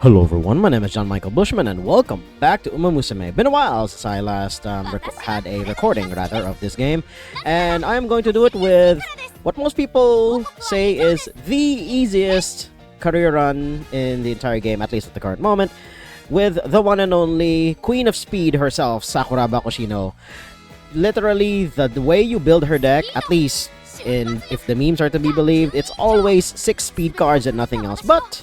Hello everyone, my name is John Michael Bushman and welcome back to Musume. Been a while since I last had a recording of this game, and I'm going to do it with what most people say is the easiest career run in the entire game, at least at the current moment, with the one and only Queen of Speed herself, Sakura Bakushino. Literally, the way you build her deck, at least if the memes are to be believed, it's always 6 speed cards and nothing else, but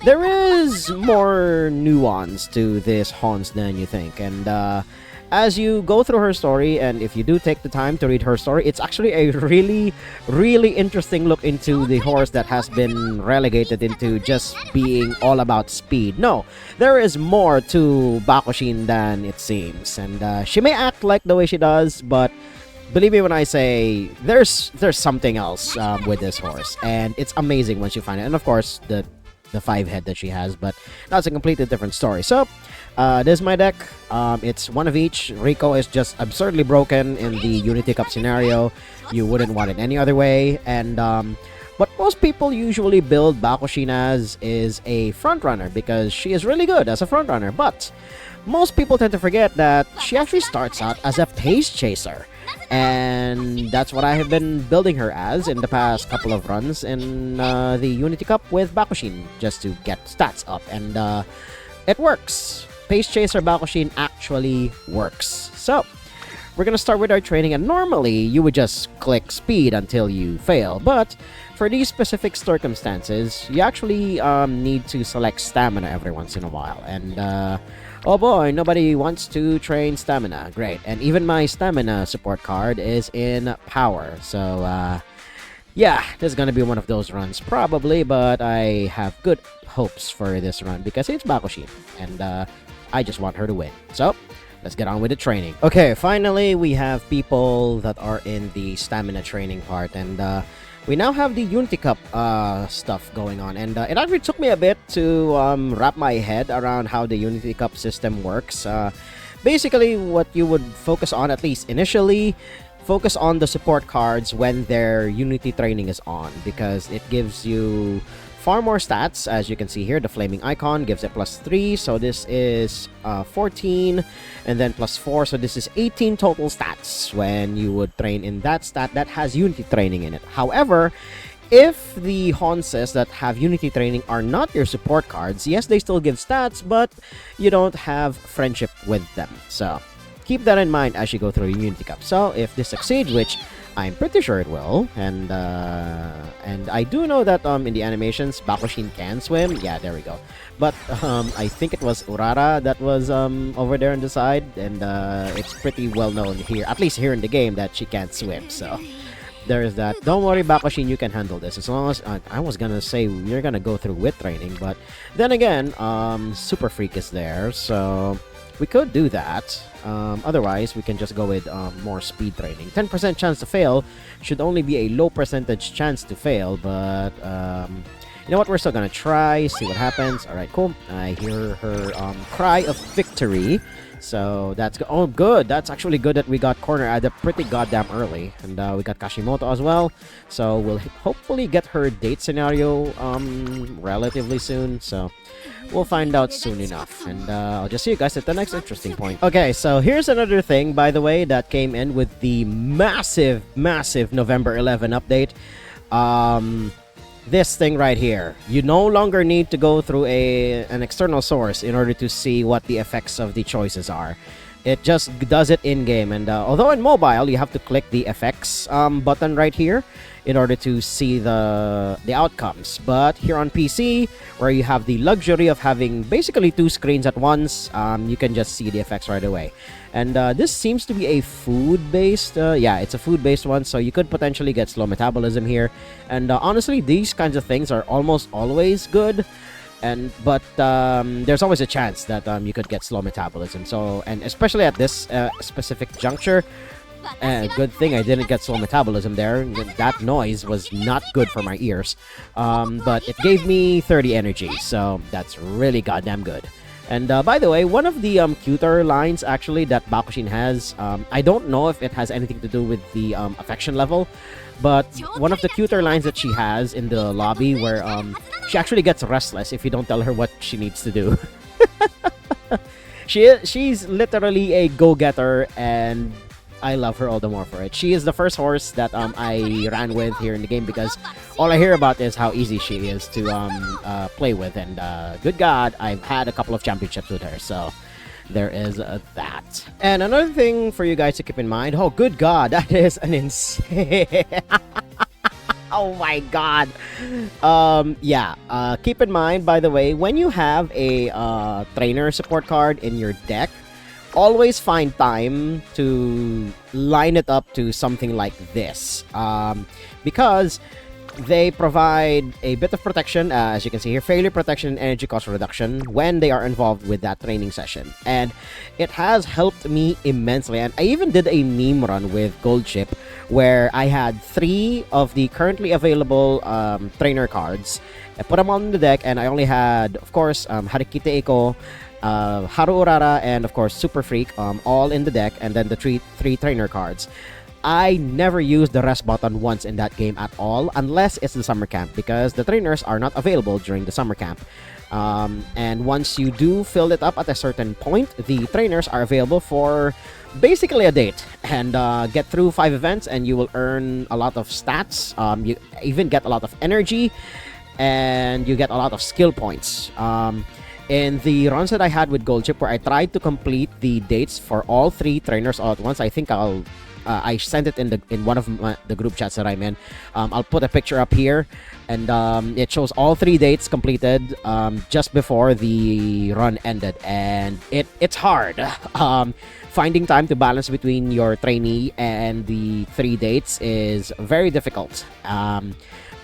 there is more nuance to this Hans than you think, and as you go through her story, and if you do take the time to read her story, it's actually a really interesting look into the horse that has been relegated into just being all about speed. No, there is more to Bakushin than it seems, and she may act like the way she does, but believe me when I say there's something else with this horse, and it's amazing once you find it. And of course, the 5 head that she has, but that's a completely different story. So this is my deck. It's one of each. Rico is just absurdly broken in the Unity Cup scenario. You wouldn't want it any other way. And what most people usually build Bakushin as is a frontrunner, because she is really good as a frontrunner. But most people tend to forget that she actually starts out as a pace chaser. And that's what I have been building her as in the past couple of runs in the Unity Cup with Bakushin, just to get stats up, and it works. Pace Chaser Bakushin actually works. So we're gonna start with our training, and normally you would just click speed until you fail, but for these specific circumstances, you actually need to select stamina every once in a while, and oh boy, nobody wants to train stamina. Great. And even my stamina support card is in power. So, yeah, this is going to be one of those runs probably, but I have good hopes for this run because it's Bakushin, and I just want her to win. So, let's get on with the training. Okay, finally, we have people that are in the stamina training part, and we now have the Unity Cup stuff going on, and it actually took me a bit to wrap my head around how the Unity Cup system works. Basically, what you would focus on, at least initially, focus on the support cards when their Unity training is on, because it gives you far more stats. As you can see here, the flaming icon gives it +3, so this is 14, and then +4, so this is 18 total stats when you would train in that stat that has Unity training in it. However, if the Honses that have Unity training are not your support cards, yes, they still give stats, but you don't have friendship with them. So keep that in mind as you go through Unity Cup. So if this succeeds, which I'm pretty sure it will, and I do know that in the animations Bakushin can swim. Yeah, there we go. But I think it was Urara that was over there on the side, and it's pretty well known here, at least here in the game, that she can't swim. So there's that. Don't worry, Bakushin, you can handle this. As long as I was gonna say you're gonna go through with training, but then again, Super Freak is there, so we could do that. Otherwise, we can just go with more speed training. 10% chance to fail should only be a low percentage chance to fail, but you know what? We're still gonna try, see what happens. Alright, cool. I hear her cry of victory. So that's oh good. That's actually good that we got corner at pretty goddamn early, and we got Kashimoto as well. So we'll hopefully get her date scenario relatively soon. So we'll find out soon enough, and I'll just see you guys at the next interesting point. Okay, so here's another thing, by the way, that came in with the massive November 11 update. This thing right here. You no longer need to go through an external source in order to see what the effects of the choices are. It just does it in-game, and although in mobile you have to click the effects button right here in order to see the outcomes, but here on PC, where you have the luxury of having basically 2 screens at once, you can just see the effects right away. And this seems to be a food-based, yeah, it's a food-based one, so you could potentially get slow metabolism here. And honestly, these kinds of things are almost always good. But there's always a chance that you could get slow metabolism. So, and especially at this specific juncture, good thing I didn't get slow metabolism there. That noise was not good for my ears. But it gave me 30 energy, so that's really goddamn good. And by the way, one of the cuter lines actually that Bakushin has, I don't know if it has anything to do with the affection level, but one of the cuter lines that she has in the lobby where she actually gets restless if you don't tell her what she needs to do. She's literally a go-getter, and I love her all the more for it. She is the first horse that I ran with here in the game because all I hear about is how easy she is to play with. And good God, I've had a couple of championships with her, so there is that. And another thing for you guys to keep in mind, oh good God, that is an insane... Oh my God. Keep in mind, by the way, when you have a trainer support card in your deck, always find time to line it up to something like this, because they provide a bit of protection, as you can see here, failure protection and energy cost reduction when they are involved with that training session. And it has helped me immensely. And I even did a meme run with Gold Chip where I had 3 of the currently available trainer cards. I put them on the deck, and I only had, of course, Harikite Eiko, Haru Urara, and of course Super Freak, all in the deck, and then the three trainer cards. I never used the rest button once in that game at all, unless it's the summer camp, because the trainers are not available during the summer camp. And once you do fill it up at a certain point, the trainers are available for basically a date, and get through 5 events and you will earn a lot of stats. You even get a lot of energy, and you get a lot of skill points. In the runs that I had with Gold Chip, where I tried to complete the dates for all 3 trainers all at once, I think I sent it in one of the group chats that I'm in. I'll put a picture up here, and it shows all 3 dates completed just before the run ended, and it's hard. Finding time to balance between your trainee and the 3 dates is very difficult.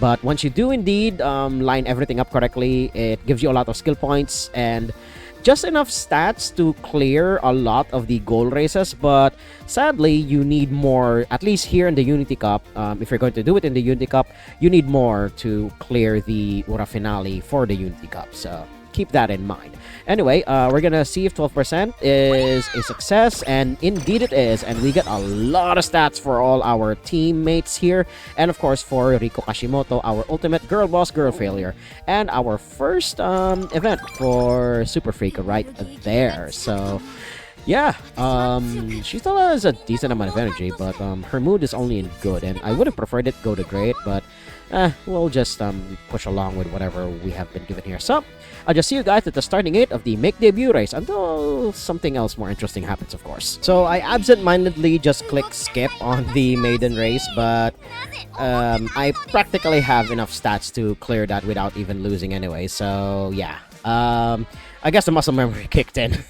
But once you do indeed line everything up correctly, it gives you a lot of skill points and just enough stats to clear a lot of the goal races. But sadly, you need more, at least here in the Unity Cup. If you're going to do it in the Unity Cup, you need more to clear the Ura finale for the Unity Cup. So keep that in mind. Anyway, we're gonna see if 12% is a success, and indeed it is, and we get a lot of stats for all our teammates here, and of course for Riko Kashimoto, our ultimate girl boss, girl failure, and our first event for Super Freak right there. So yeah, she still has a decent amount of energy, but her mood is only in good, and I would have preferred it go to great, but we'll just push along with whatever we have been given here. So I'll just see you guys at the starting gate of the Make Debut race until something else more interesting happens, of course. So I absent-mindedly just click skip on the maiden race, but I practically have enough stats to clear that without even losing anyway. So yeah, I guess the muscle memory kicked in.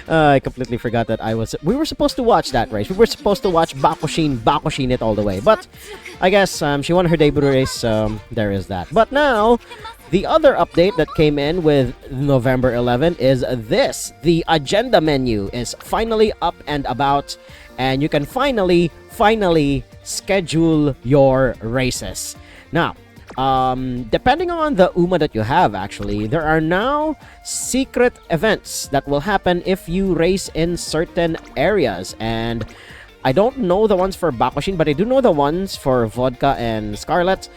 I completely forgot that we were supposed to watch that race. We were supposed to watch Bakushin it all the way. But I guess she won her debut race, so there is that. But now, the other update that came in with November 11 is this. The agenda menu is finally up and about, and you can finally schedule your races. Now, depending on the UMA that you have, actually, there are now secret events that will happen if you race in certain areas. And I don't know the ones for Bakushin, but I do know the ones for Vodka and Scarlet.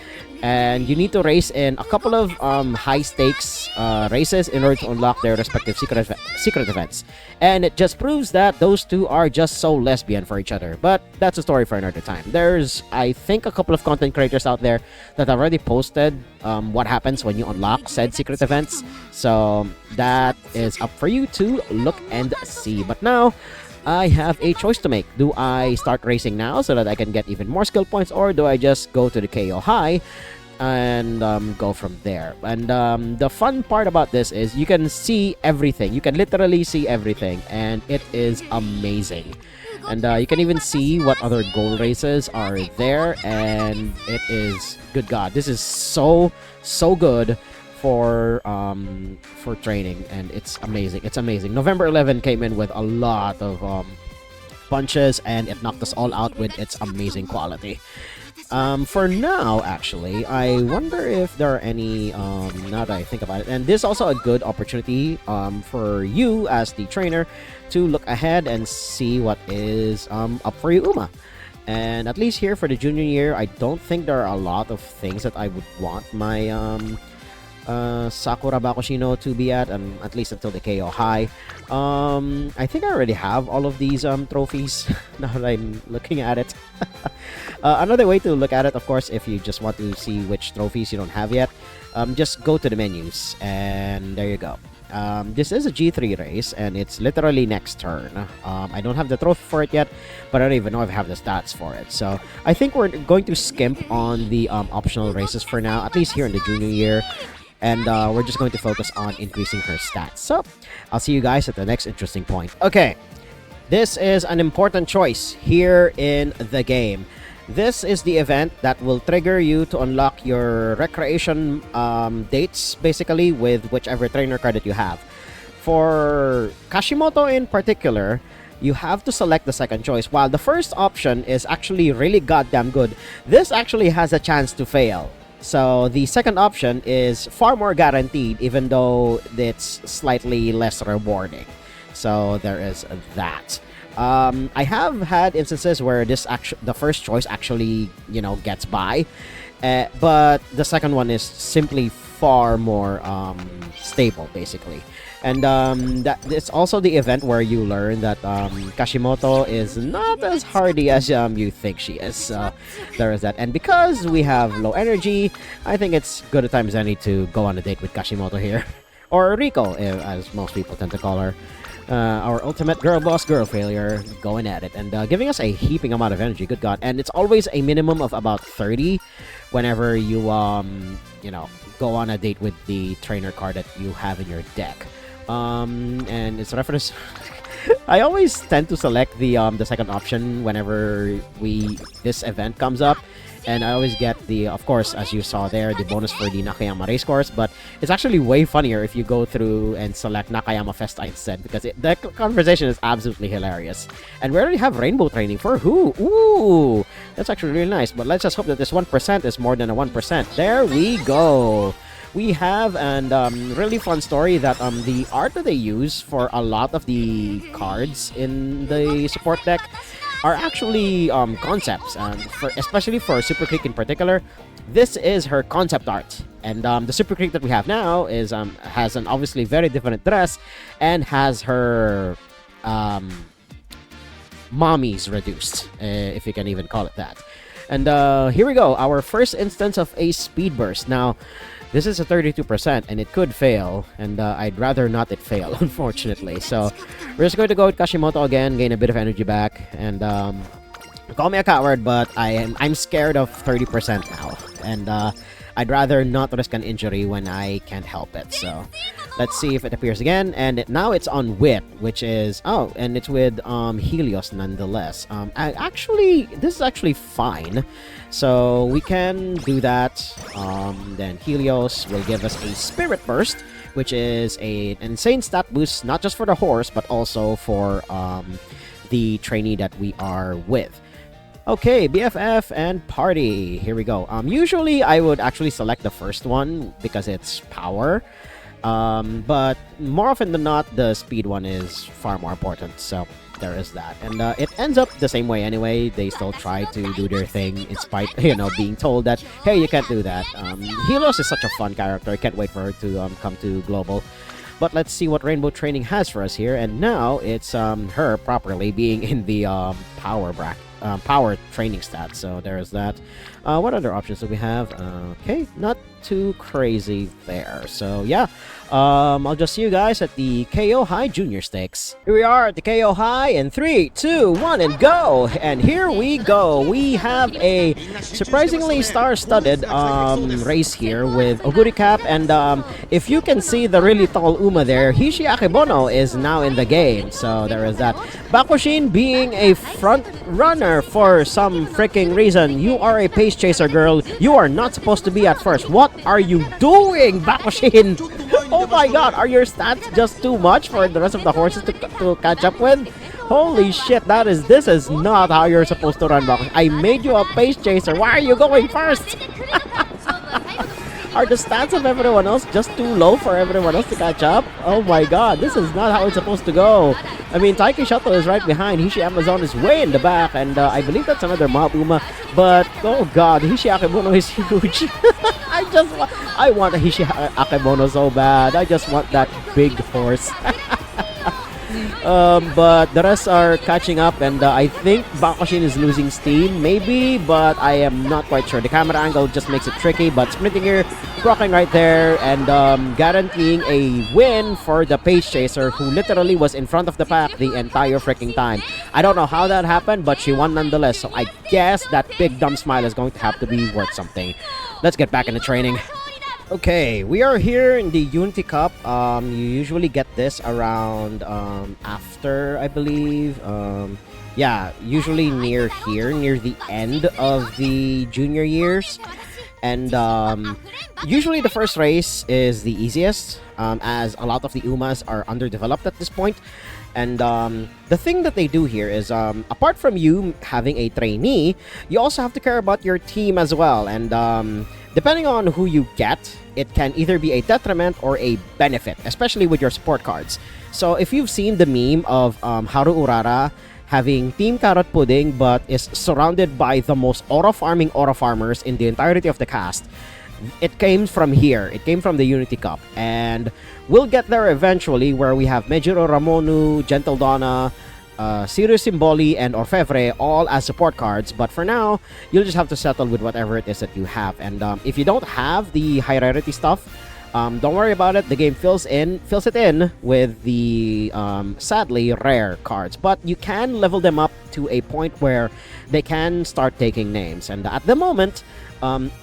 And you need to race in a couple of high-stakes races in order to unlock their respective secret events. And it just proves that those two are just so lesbian for each other. But that's a story for another time. There's, I think, a couple of content creators out there that have already posted what happens when you unlock said secret events. So that is up for you to look and see. But now, I have a choice to make. Do I start racing now so that I can get even more skill points, or do I just go to the KO high and go from there? And the fun part about this is you can see everything. You can literally see everything, and it is amazing. And you can even see what other goal races are there, and it is, good God, this is so good for training, and it's amazing. It's amazing. November 11 came in with a lot of punches, and it knocked us all out with its amazing quality. For now, actually, I wonder if there are any, now that I think about it, and this is also a good opportunity for you as the trainer to look ahead and see what is up for you, Uma. And at least here for the junior year, I don't think there are a lot of things that I would want my Sakura Bakushino to be at least until the KO high. I think I already have all of these trophies now that I'm looking at it. Another way to look at it, of course, if you just want to see which trophies you don't have yet, just go to the menus, and there you go. This is a G3 race, and it's literally next turn. I don't have the trophy for it yet, but I don't even know if I have the stats for it. So I think we're going to skimp on the optional races for now, at least here in the junior year. And we're just going to focus on increasing her stats. So I'll see you guys at the next interesting point. Okay, this is an important choice here in the game. This is the event that will trigger you to unlock your recreation dates, basically, with whichever trainer card that you have. For Kashimoto in particular, you have to select the second choice. While the first option is actually really goddamn good, this actually has a chance to fail. So the second option is far more guaranteed, even though it's slightly less rewarding. So there is that. I have had instances where the first choice actually, gets by, but the second one is simply far more stable, basically. And it's also the event where you learn that Kashimoto is not as hardy as you think she is. So there is that. And because we have low energy, I think it's good a time as any to go on a date with Kashimoto here. Or Rico, as most people tend to call her. Our ultimate girl boss, girl failure, going at it. And giving us a heaping amount of energy, good god. And it's always a minimum of about 30 whenever you, go on a date with the trainer card that you have in your deck. And it's reference. I always tend to select the second option whenever this event comes up, and I always get the, of course, as you saw there, the bonus for the Nakayama race course. But it's actually way funnier if you go through and select Nakayama Festa instead, because the conversation is absolutely hilarious. And we already have rainbow training for who? Ooh, that's actually really nice. But let's just hope that this 1% is more than a 1%. There we go. We have really fun story that the art that they use for a lot of the cards in the support deck are actually concepts, especially for Super Creek in particular. This is her concept art, and the Super Creek that we have now is has an obviously very different dress and has her mommies reduced, if you can even call it that. And here we go, our first instance of a speed burst. Now, this is a 32%, and it could fail, and I'd rather not it fail, unfortunately. So we're just going to go with Kashimoto again, gain a bit of energy back, and call me a coward, but I'm scared of 30% now, and I'd rather not risk an injury when I can't help it. So let's see if it appears again, and now it's on Wit, which is and it's with Helios nonetheless. This is actually fine. So we can do that. Then Helios will give us a Spirit Burst, which is an insane stat boost, not just for the horse, but also for the trainee that we are with. Okay, BFF and Party. Here we go. Usually I would actually select the first one because it's power. But more often than not, the speed one is far more important. So there is that. And it ends up the same way anyway. They still try to do their thing in spite, being told that, hey, you can't do that. Helios is such a fun character. I can't wait for her to come to Global. But let's see what Rainbow Training has for us here. And now it's her properly being in the power bracket. Power training stats, so there's that. What other options do we have? Okay, not too crazy there. So yeah, I'll just see you guys at the KO High Junior Stakes. Here we are at the KO High in 3, 2, 1, and go! And here we go. We have a surprisingly star-studded race here with Oguri Cap, and if you can see the really tall Uma there, Hishi Akebono is now in the game. So there is that. Bakushin being a front runner for some freaking reason. You are a pace chaser, girl. You are not supposed to be at first. What are you doing, Bakushin? Oh my god, are your stats just too much for the rest of the horses to catch up with? Holy shit, this is not how you're supposed to run, Bakushin. I made you a pace chaser. Why are you going first? Are the stats of everyone else just too low for everyone else to catch up? Oh my god, this is not how it's supposed to go. I mean, Taiki Shato is right behind. Hishi Amazon is way in the back, and I believe that's another Mob Uma. But, oh god, Hishi Akebono is huge. I want a Hishi Akebono so bad. I just want that big horse. But the rest are catching up, and I think Bakushin is losing steam, maybe, but I am not quite sure. The camera angle just makes it tricky, but sprinting here, rocking right there, and guaranteeing a win for the Pace Chaser, who literally was in front of the pack the entire freaking time. I don't know how that happened, but she won nonetheless, so I guess that big dumb smile is going to have to be worth something. Let's get back into training. Okay, we are here in the Unity Cup. You usually get this around after, I believe. Yeah, usually near here, near the end of the junior years. And usually the first race is the easiest, as a lot of the Umas are underdeveloped at this point. And the thing that they do here is, apart from you having a trainee, you also have to care about your team as well. And depending on who you get, it can either be a detriment or a benefit, especially with your support cards. So if you've seen the meme of Haru Urara having Team Carrot Pudding but is surrounded by the most aura farmers in the entirety of the cast, it came from here. It came from the Unity Cup. And we'll get there eventually, where we have Mejiro Ramonu, Gentle Donna, Sirius Simboli, and Orfevre all as support cards. But for now, you'll just have to settle with whatever it is that you have. And if you don't have the high rarity stuff, don't worry about it. The game fills it in with the sadly rare cards. But you can level them up to a point where they can start taking names. And at the moment,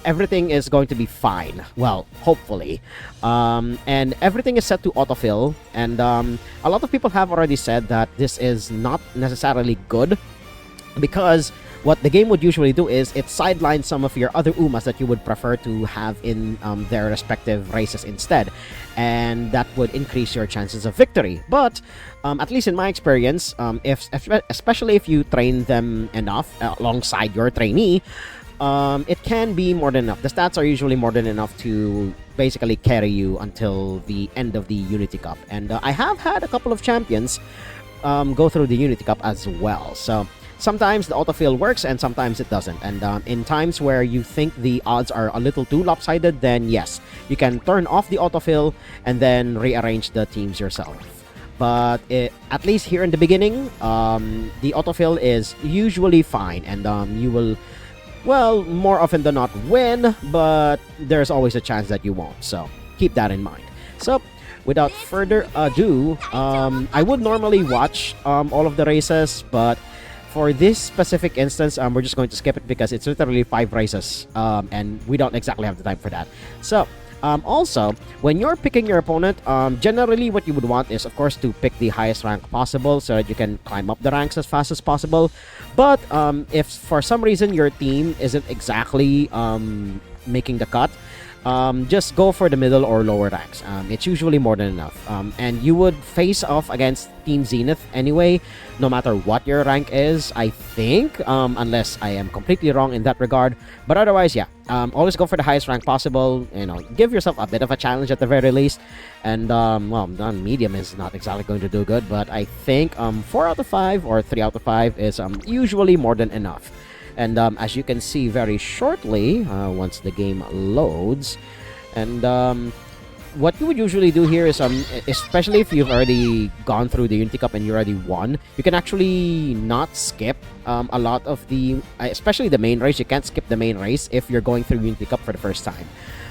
everything is going to be fine. Well, hopefully. And everything is set to autofill. And a lot of people have already said that this is not necessarily good, because what the game would usually do is it sidelines some of your other Umas that you would prefer to have in their respective races instead. And that would increase your chances of victory. But at least in my experience, especially if you train them enough alongside your trainee, it can be more than enough. The stats are usually more than enough to basically carry you until the end of the Unity Cup. And I have had a couple of champions go through the Unity Cup as well. So sometimes the autofill works and sometimes it doesn't. And in times where you think the odds are a little too lopsided, then yes, you can turn off the autofill and then rearrange the teams yourself. But at least here in the beginning, the autofill is usually fine, and you will, well, more often than not win, but there's always a chance that you won't. So keep that in mind. So without further ado, I would normally watch all of the races, but for this specific instance, we're just going to skip it because it's literally 5 races, and we don't exactly have the time for that. So also, when you're picking your opponent, generally what you would want is, of course, to pick the highest rank possible so that you can climb up the ranks as fast as possible. But if for some reason your team isn't exactly making the cut, just go for the middle or lower ranks. It's usually more than enough. And you would face off against Team Zenith anyway, no matter what your rank is, I think, unless I am completely wrong in that regard. But otherwise, yeah, always go for the highest rank possible. You know, give yourself a bit of a challenge at the very least. And, well, medium is not exactly going to do good, but I think 4 out of 5 or 3 out of 5 is usually more than enough. And as you can see very shortly, once the game loads, and what you would usually do here is, especially if you've already gone through the Unity Cup and you already won, you can actually not skip a lot of the, especially the main race. You can't skip the main race if you're going through Unity Cup for the first time.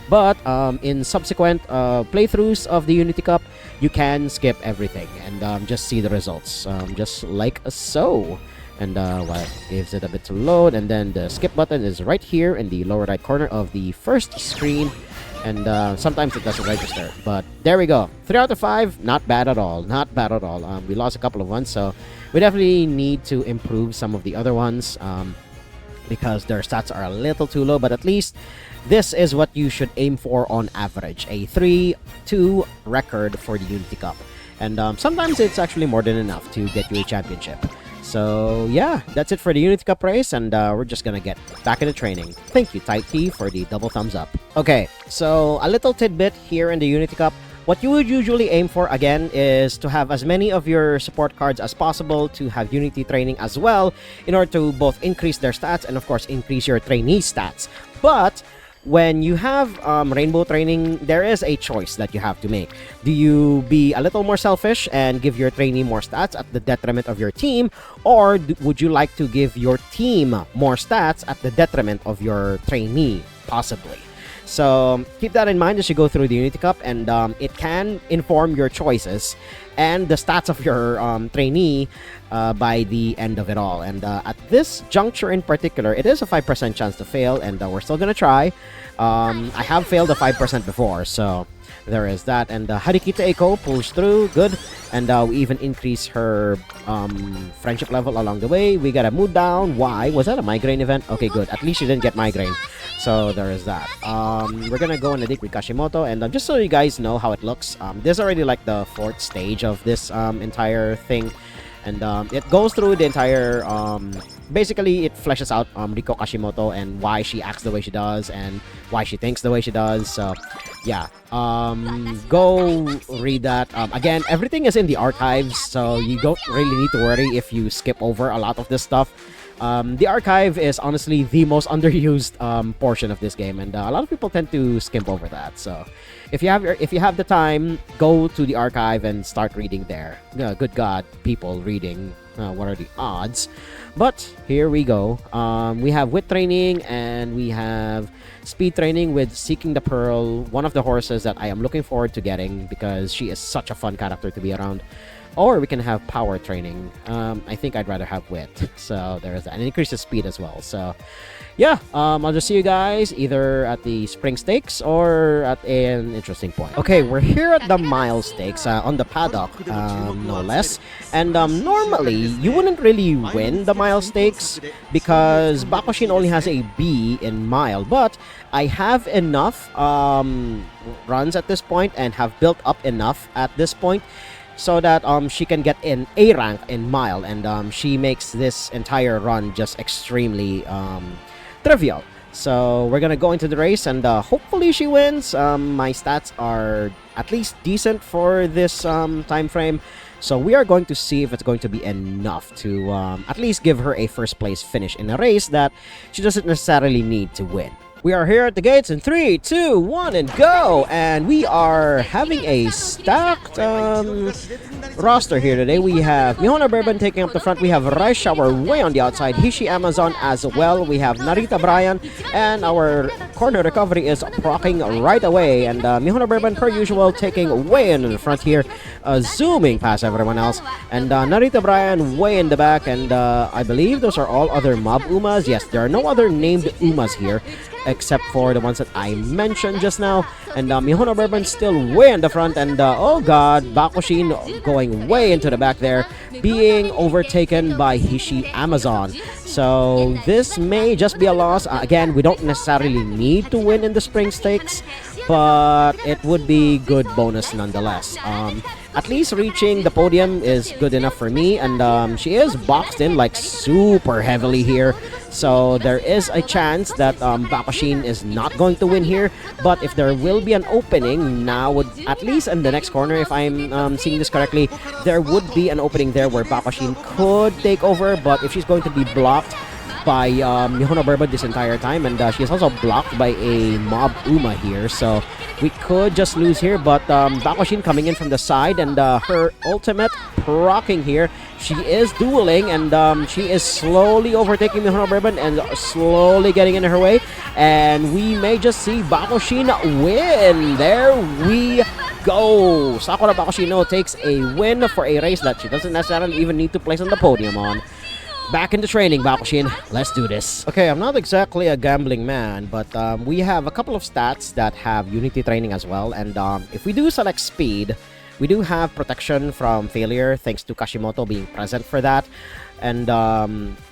But in subsequent playthroughs of the Unity Cup, you can skip everything and just see the results, just like so. And well, gives it a bit to load, and then the skip button is right here in the lower right corner of the first screen, and sometimes it doesn't register, but there we go. 3 out of 5, not bad at all, not bad at all. We lost a couple of ones, so we definitely need to improve some of the other ones. because their stats are a little too low, but at least this is what you should aim for on average, a 3-2 record for the Unity Cup. And sometimes it's actually more than enough to get you a championship. So yeah, that's it for the Unity Cup race, and we're just gonna get back into training. Thank you, Tight T, for the double thumbs up. Okay, so a little tidbit here in the Unity Cup. What you would usually aim for, again, is to have as many of your support cards as possible to have Unity training as well, in order to both increase their stats and, of course, increase your trainee stats. But when you have Rainbow training, there is a choice that you have to make. Do you be a little more selfish and give your trainee more stats at the detriment of your team, or would you like to give your team more stats at the detriment of your trainee, possibly? So keep that in mind as you go through the Unity Cup, and it can inform your choices and the stats of your trainee by the end of it all. And at this juncture in particular, it is a 5% chance to fail, and we're still gonna try. I have failed a 5% before, so there is that. And Harikita Eiko pulls through, good. And we even increase her friendship level along the way. We got a mood down. Why? Was that a migraine event? Okay, good. At least she didn't get migraine. So there is that. We're gonna go on a date with Kashimoto, and just so you guys know how it looks, this is already like the 4th stage of this entire thing, and it goes through the entire. Basically, it fleshes out Riko Kashimoto and why she acts the way she does and why she thinks the way she does. So, yeah, go read that. Again, everything is in the archives, so you don't really need to worry if you skip over a lot of this stuff. The archive is honestly the most underused portion of this game, and a lot of people tend to skip over that. So, if you have the time, go to the archive and start reading there. Good God, people reading. What are the odds? But here we go. We have wit training and we have speed training with Seeking the Pearl, one of the horses that I am looking forward to getting because she is such a fun character to be around. Or we can have power training. I think I'd rather have wit. So there's that. And it increases speed as well. So yeah, I'll just see you guys either at the spring stakes or at an interesting point. Okay, we're here at the mile stakes on the paddock, no less. And normally, you wouldn't really win the mile stakes because Bakushin only has a B in mile. But I have enough runs at this point and have built up enough at this point so that she can get in A rank in mile, and she makes this entire run just extremely trivial. So we're gonna go into the race, and hopefully she wins. My stats are at least decent for this time frame, so we are going to see if it's going to be enough to at least give her a first place finish in a race that she doesn't necessarily need to win. We are here at the gates in 3, 2, 1, and go! And we are having a stacked roster here today. We have Mihona Bourbon taking up the front. We have Rice Shower way on the outside. Hishi Amazon as well. We have Narita Brian. And our corner recovery is procking right away. And Mihona Bourbon, per usual, taking way in the front here. Zooming past everyone else. And Narita Brian way in the back. And I believe those are all other mob Umas. Yes, there are no other named Umas here, except for the ones that I mentioned just now. And Mihona Bourbon still way in the front, and oh god, Bakushin going way into the back there, being overtaken by Hishi Amazon. So this may just be a loss. Again, we don't necessarily need to win in the spring stakes, but it would be good bonus nonetheless. At least reaching the podium is good enough for me, and she is boxed in like super heavily here, so there is a chance that Bakushin is not going to win here. But if there will be an opening now, would at least in the next corner, if I'm seeing this correctly, there would be an opening there where Bakushin could take over. But if she's going to be blocked by Mihona Bourbon this entire time, and she is also blocked by a mob Uma here, so we could just lose here. But Bakushin coming in from the side, and her ultimate proccing here. She is dueling, and she is slowly overtaking Mihona Bourbon and slowly getting in her way, and we may just see Bakushin win. There we go. Sakura Bakushino takes a win for a race that she doesn't necessarily even need to place on the podium on. Back into training, Bakushin. Let's do this. Okay, I'm not exactly a gambling man, but we have a couple of stats that have Unity training as well. And if we do select speed, We do have protection from failure thanks to Kashimoto being present for that. And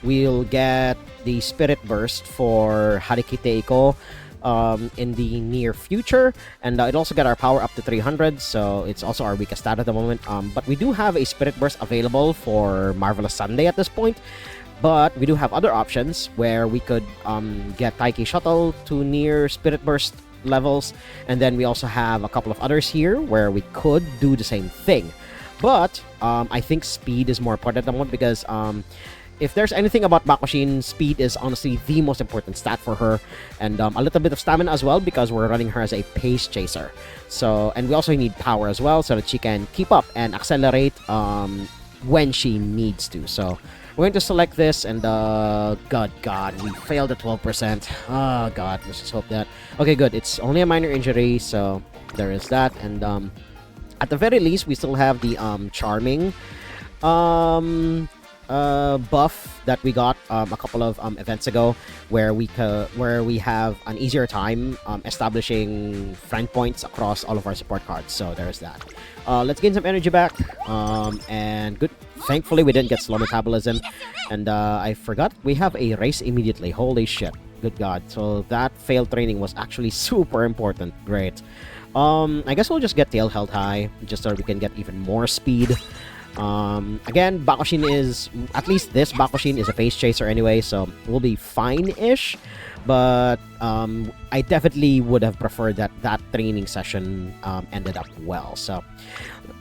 we'll get the Spirit Burst for Harikite Iko in the near future, and it also got our power up to 300, so it's also our weakest stat at the moment. But we do have a Spirit Burst available for Marvelous Sunday at this point, but we do have other options where we could get Taiki Shuttle to near Spirit Burst levels, and then we also have a couple of others here where we could do the same thing. But I think speed is more important at the moment because if there's anything about Bakushin, speed is honestly the most important stat for her, and a little bit of stamina as well because we're running her as a pace chaser. So, and we also need power as well so that she can keep up and accelerate when she needs to. So we're going to select this, and God, we failed at 12%. Oh God, let's just hope that. Okay, good. It's only a minor injury, so there is that, and at the very least, we still have the charming buff that we got a couple of events ago, where we have an easier time establishing friend points across all of our support cards. So there's that. Let's gain some energy back, and good. Thankfully, we didn't get slow metabolism, and I forgot we have a race immediately. Holy shit! Good God! So that failed training was actually super important. Great. I guess we'll just get tail held high just so we can get even more speed. Again, Bakushin is, at least this Bakushin is a pace chaser anyway, so we'll be fine-ish. But I definitely would have preferred that training session ended up well. So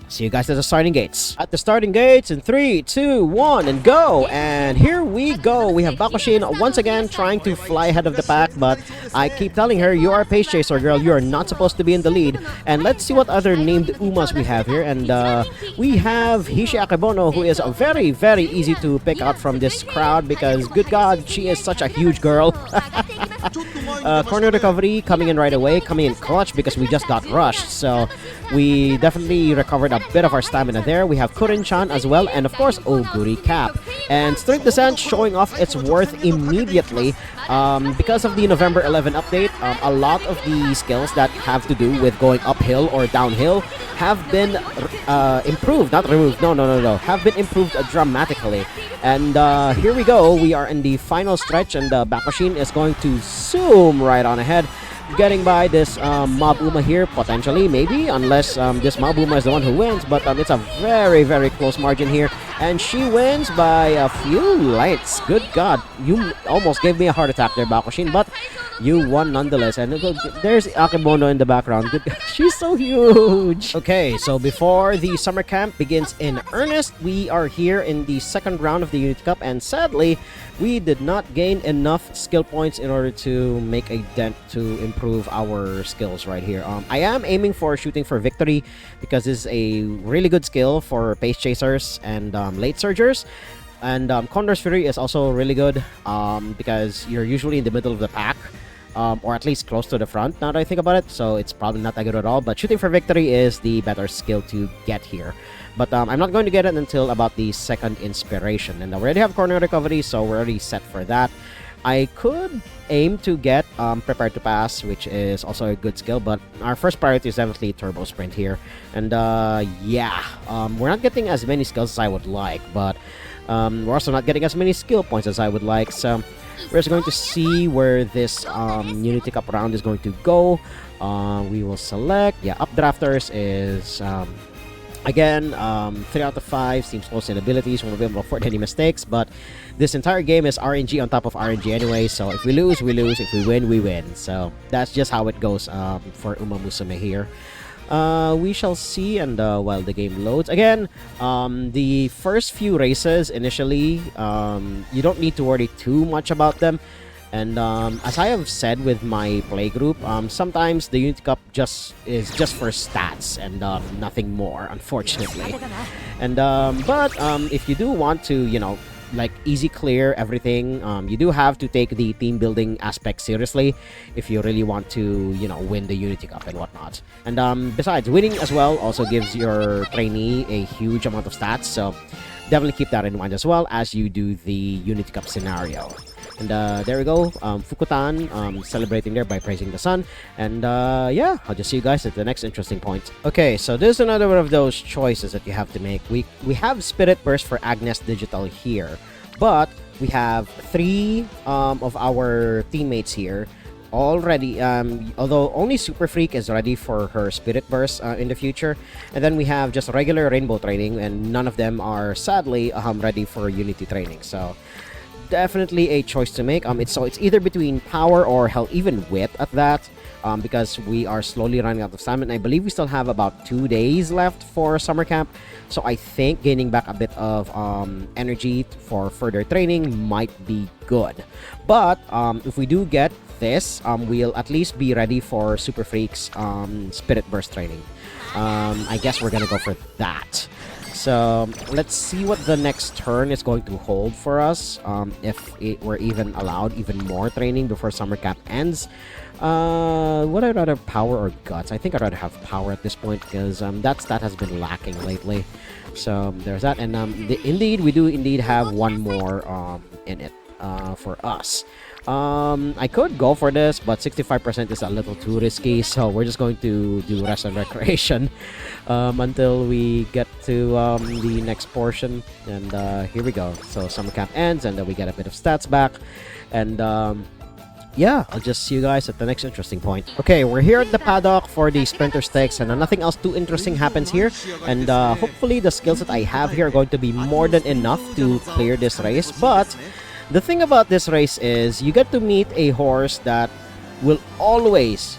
see you guys at the starting gates. At the starting gates in 3, 2, 1, and go! And here we go. We have Bakushin once again trying to fly ahead of the pack, but I keep telling her, you are a pace chaser, girl. You are not supposed to be in the lead. And let's see what other named Umas we have here. And we have Hishi Akebono, who is very, very easy to pick out from this crowd because, good God, she is such a huge girl. Corner recovery coming in right away, coming in clutch because we just got rushed. So we definitely recovered a bit of our stamina there. We have Kurin-chan as well, and of course Oguri Cap. And Strength Descent showing off its worth immediately because of the November 11 update. A lot of the skills that have to do with going uphill or downhill have been improved, not removed, no, have been improved dramatically. And here we go, we are in the final stretch, and Bakushin is going to zoom right on ahead, getting by this Mob Uma here, potentially, maybe, unless this Mob Uma is the one who wins, but it's a very, very close margin here, and she wins by a few lengths. Good God, you almost gave me a heart attack there, Bakushin, but you won nonetheless. And there's Akebono in the background. Good God. She's so huge. Okay, so before the summer camp begins in earnest, we are here in the second round of the Unity Cup, and sadly, we did not gain enough skill points in order to make a dent to improve our skills right here. I am aiming for shooting for victory because this is a really good skill for pace chasers and late surgers. And Condor's Fury is also really good because you're usually in the middle of the pack. Or at least close to the front, now that I think about it, so it's probably not that good at all, but shooting for victory is the better skill to get here. But I'm not going to get it until about the second inspiration, and I already have corner recovery, so we're already set for that. I could aim to get Prepared to Pass, which is also a good skill, but our first priority is definitely Turbo Sprint here. And yeah, we're not getting as many skills as I would like, but we're also not getting as many skill points as I would like, so we're just going to see where this Unity Cup round is going to go. We will select, yeah, Updrafters is, again, 3 out of 5 seems close in abilities, won't be able to afford any mistakes, but this entire game is RNG on top of RNG anyway, so if we lose, we lose, if we win, we win. So that's just how it goes for Uma Musume here. We shall see, and while the game loads again, the first few races initially, you don't need to worry too much about them. And as I have said with my play group, sometimes the Unity Cup is just for stats and nothing more, unfortunately. And but if you do want to, you know, like easy clear everything, you do have to take the team building aspect seriously if you really want to, you know, win the Unity Cup and whatnot. And besides, winning as well also gives your trainee a huge amount of stats, so definitely keep that in mind as well as you do the Unity Cup scenario. And there we go. Fukutan celebrating there by praising the sun. And yeah, I'll just see you guys at the next interesting point. Okay, so this is another one of those choices that you have to make. We have Spirit Burst for Agnes Digital here, but we have 3 of our teammates here already, although only Super Freak is ready for her Spirit Burst in the future, and then we have just regular Rainbow training, and none of them are sadly ready for Unity training. So definitely a choice to make. It's either between power or hell, even wit at that, because we are slowly running out of stamina. I believe we still have about 2 days left for summer camp, so I think gaining back a bit of energy for further training might be good. But if we do get this, we'll at least be ready for Super Freak's Spirit Burst training. I guess we're gonna go for that. So let's see what the next turn is going to hold for us, if we're even allowed even more training before summer camp ends. Would I rather power or guts? I think I'd rather have power at this point, because that stat has been lacking lately. So there's that, and indeed we do indeed have one more in it for us. I could go for this, but 65% is a little too risky, so we're just going to do rest and recreation until we get to the next portion. And here we go. So summer camp ends, and then we get a bit of stats back, and yeah, I'll just see you guys at the next interesting point. Okay, we're here at the paddock for the sprinter stakes, and nothing else too interesting happens here. And hopefully the skills that I have here are going to be more than enough to clear this race. But the thing about this race is you get to meet a horse that will always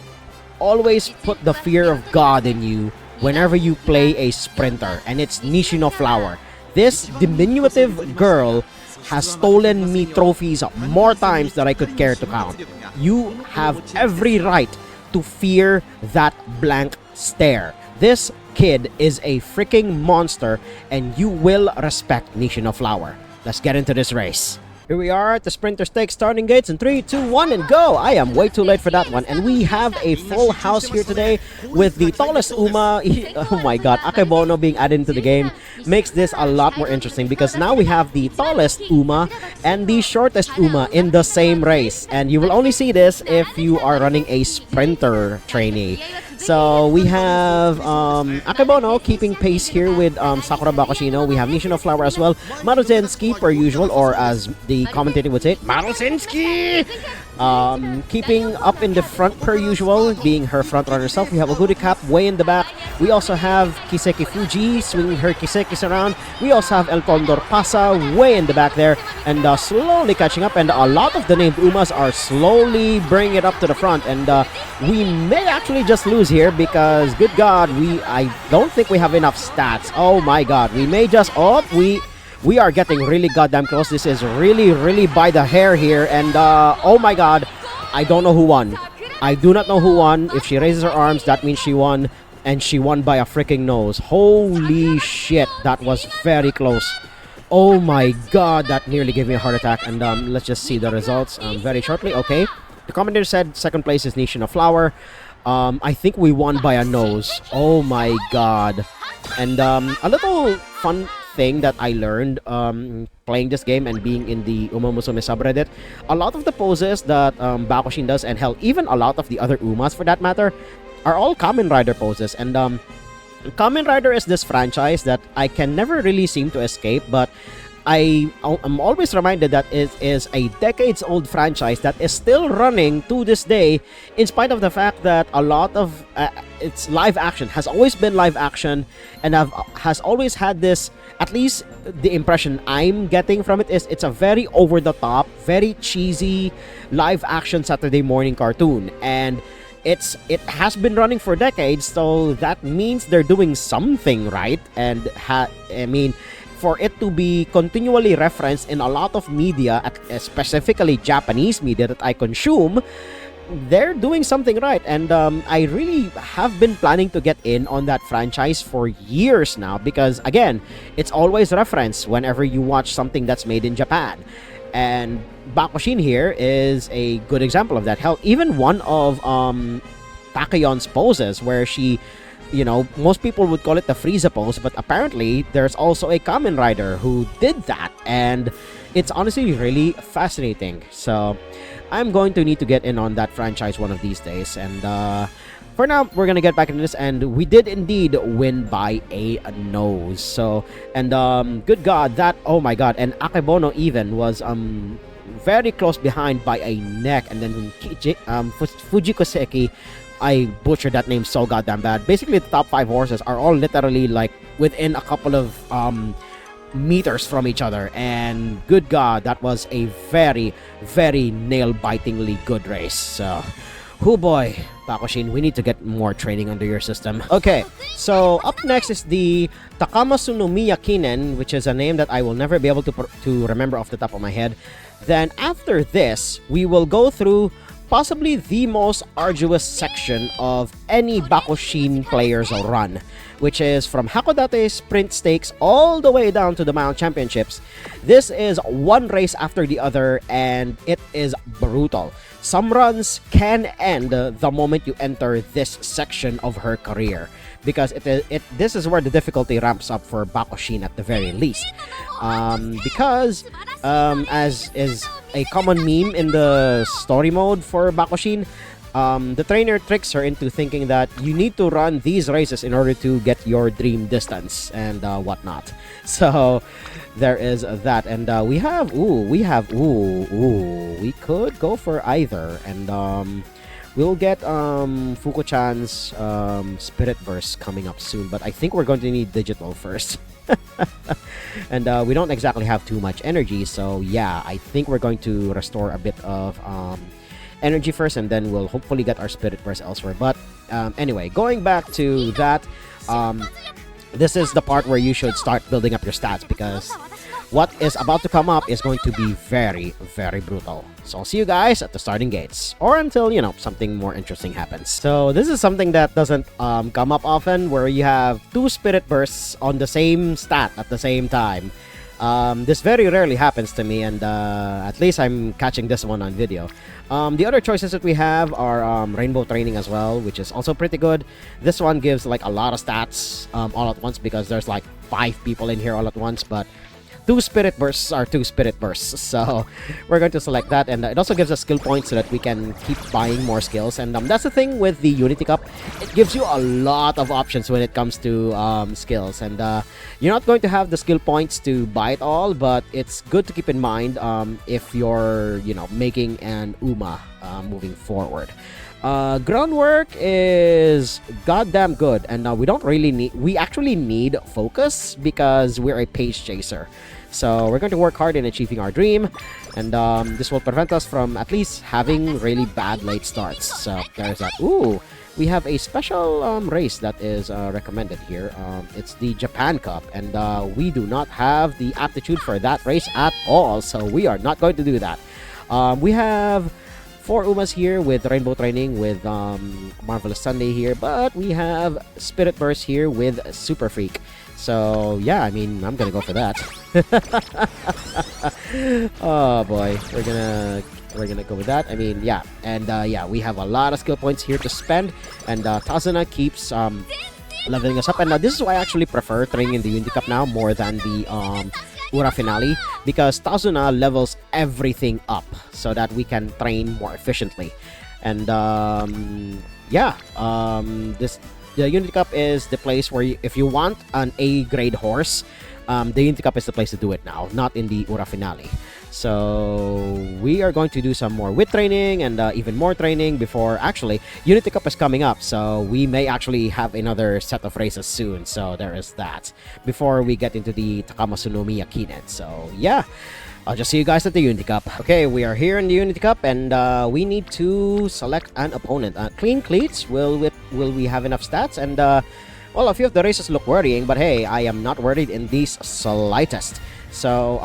put the fear of God in you whenever you play a sprinter, and it's Nishino Flower. This diminutive girl has stolen me trophies more times than I could care to count. You have every right to fear that blank stare. This kid is a freaking monster, and you will respect Nishino Flower. Let's get into this race. Here we are at the Sprinter Stakes starting gates in 3, 2, 1, and go! I am way too late for that one, and we have a full house here today with the tallest Uma. Oh my god, Akebono being added into the game makes this a lot more interesting, because now we have the tallest Uma and the shortest Uma in the same race, and you will only see this if you are running a Sprinter trainee. So we have Akebono keeping pace here with Sakura Bakushino. We have Nishino Flower as well. Maruzenski per usual, or as the commentator would say, Maruzenski! Keeping up in the front per usual, being her front runner herself. We have Oguri Cap way in the back. We also have Kiseki Fuji swinging her Kisekis around. We also have El Condor Pasa way in the back there, and slowly catching up. And a lot of the named Umas are slowly bringing it up to the front. And we may actually just lose here, because good god, I don't think we have enough stats. Oh my god, we may just we are getting really goddamn close. This is really by the hair here, and oh my god, I don't know who won. I do not know who won. If she raises her arms, that means she won, and she won by a freaking nose. Holy shit, that was very close. Oh my god, that nearly gave me a heart attack. And let's just see the results very shortly. Okay, the commentator said second place is Nishino Flower. I think we won by a nose. Oh my god. And a little fun thing that I learned playing this game and being in the Uma Musume subreddit, a lot of the poses that Bakushin does, and hell, even a lot of the other Umas for that matter, are all Kamen Rider poses. And Kamen Rider is this franchise that I can never really seem to escape, but I'm always reminded that it is a decades-old franchise that is still running to this day, in spite of the fact that a lot of its live action has always been live action, and has always had this, at least the impression I'm getting from it is, it's a very over-the-top, very cheesy live action Saturday morning cartoon. And it has been running for decades, so that means they're doing something right. And I mean, for it to be continually referenced in a lot of media, specifically Japanese media that I consume, they're doing something right. And I really have been planning to get in on that franchise for years now, because again, it's always referenced whenever you watch something that's made in Japan. And Bakushin here is a good example of that. Hell, even one of Takayon's poses, where she you know, most people would call it the Frieza pose, but apparently there's also a Kamen Rider who did that, and it's honestly really fascinating. So I'm going to need to get in on that franchise one of these days, and for now, we're gonna get back into this, and we did indeed win by a nose. So, and good God, that, oh my God, and Akebono even was very close behind by a neck, and then Fujikoseki, I butchered that name so goddamn bad. Basically, the top 5 horses are all literally like within a couple of meters from each other, and good God, that was a very, very nail-bitingly good race. So, oh boy, Bakushin, we need to get more training under your system. Okay, so up next is the Takamasu no Miyakinen, which is a name that I will never be able to remember off the top of my head. Then after this, we will go through possibly the most arduous section of any Bakushin player's run, which is from Hakodate Sprint Stakes all the way down to the Mile Championships. This is one race after the other, and it is brutal. Some runs can end the moment you enter this section of her career, because this is where the difficulty ramps up for Bakushin at the very least. Because as is a common meme in the story mode for Bakushin, the trainer tricks her into thinking that you need to run these races in order to get your dream distance and whatnot. So there is that, and we could go for either, and we'll get Fuko-chan's Spirit Burst coming up soon, but I think we're going to need digital first. And we don't exactly have too much energy, so yeah, I think we're going to restore a bit of energy first, and then we'll hopefully get our Spirit Burst elsewhere. But anyway, going back to that, this is the part where you should start building up your stats, because what is about to come up is going to be very, very brutal. So I'll see you guys at the starting gates, or until, you know, something more interesting happens. So this is something that doesn't come up often, where you have 2 Spirit Bursts on the same stat at the same time. This very rarely happens to me, and at least I'm catching this one on video. The other choices that we have are Rainbow Training as well, which is also pretty good. This one gives like a lot of stats all at once, because there's like 5 people in here all at once, but 2 Spirit Bursts are 2 Spirit Bursts, so we're going to select that, and it also gives us skill points so that we can keep buying more skills. And that's the thing with the Unity Cup, it gives you a lot of options when it comes to skills, and you're not going to have the skill points to buy it all, but it's good to keep in mind if you're, you know, making an UMA moving forward. Groundwork is goddamn good, and we actually need focus, because we're a pace chaser. So we're going to work hard in achieving our dream, and this will prevent us from at least having really bad late starts. So there's that. Ooh, we have a special race that is recommended here. It's the Japan Cup, and we do not have the aptitude for that race at all, so we are not going to do that. We have 4 Umas here with Rainbow Training, with Marvelous Sunday here, but we have Spirit Burst here with Super Freak. So yeah, I mean, I'm gonna go for that. Oh boy, we're gonna go with that. I mean, yeah, and yeah, we have a lot of skill points here to spend, and Tazuna keeps leveling us up, and this is why I actually prefer training in the Unity Cup now more than the Ura Finale, because Tazuna levels everything up so that we can train more efficiently. And yeah, the Unity Cup is the place where if you want an A grade horse, the Unity Cup is the place to do it now, not in the Ura Finale. So we are going to do some more wit training, and even more training before actually Unity Cup is coming up, so we may actually have another set of races soon. So there is that before we get into the Takamasu no Miyakinen. So yeah, I'll just see you guys at the Unity Cup. Okay, we are here in the Unity Cup, and we need to select an opponent. Clean Cleats, will we have enough stats? And well, a few of the races look worrying, but hey, I am not worried in the slightest. So,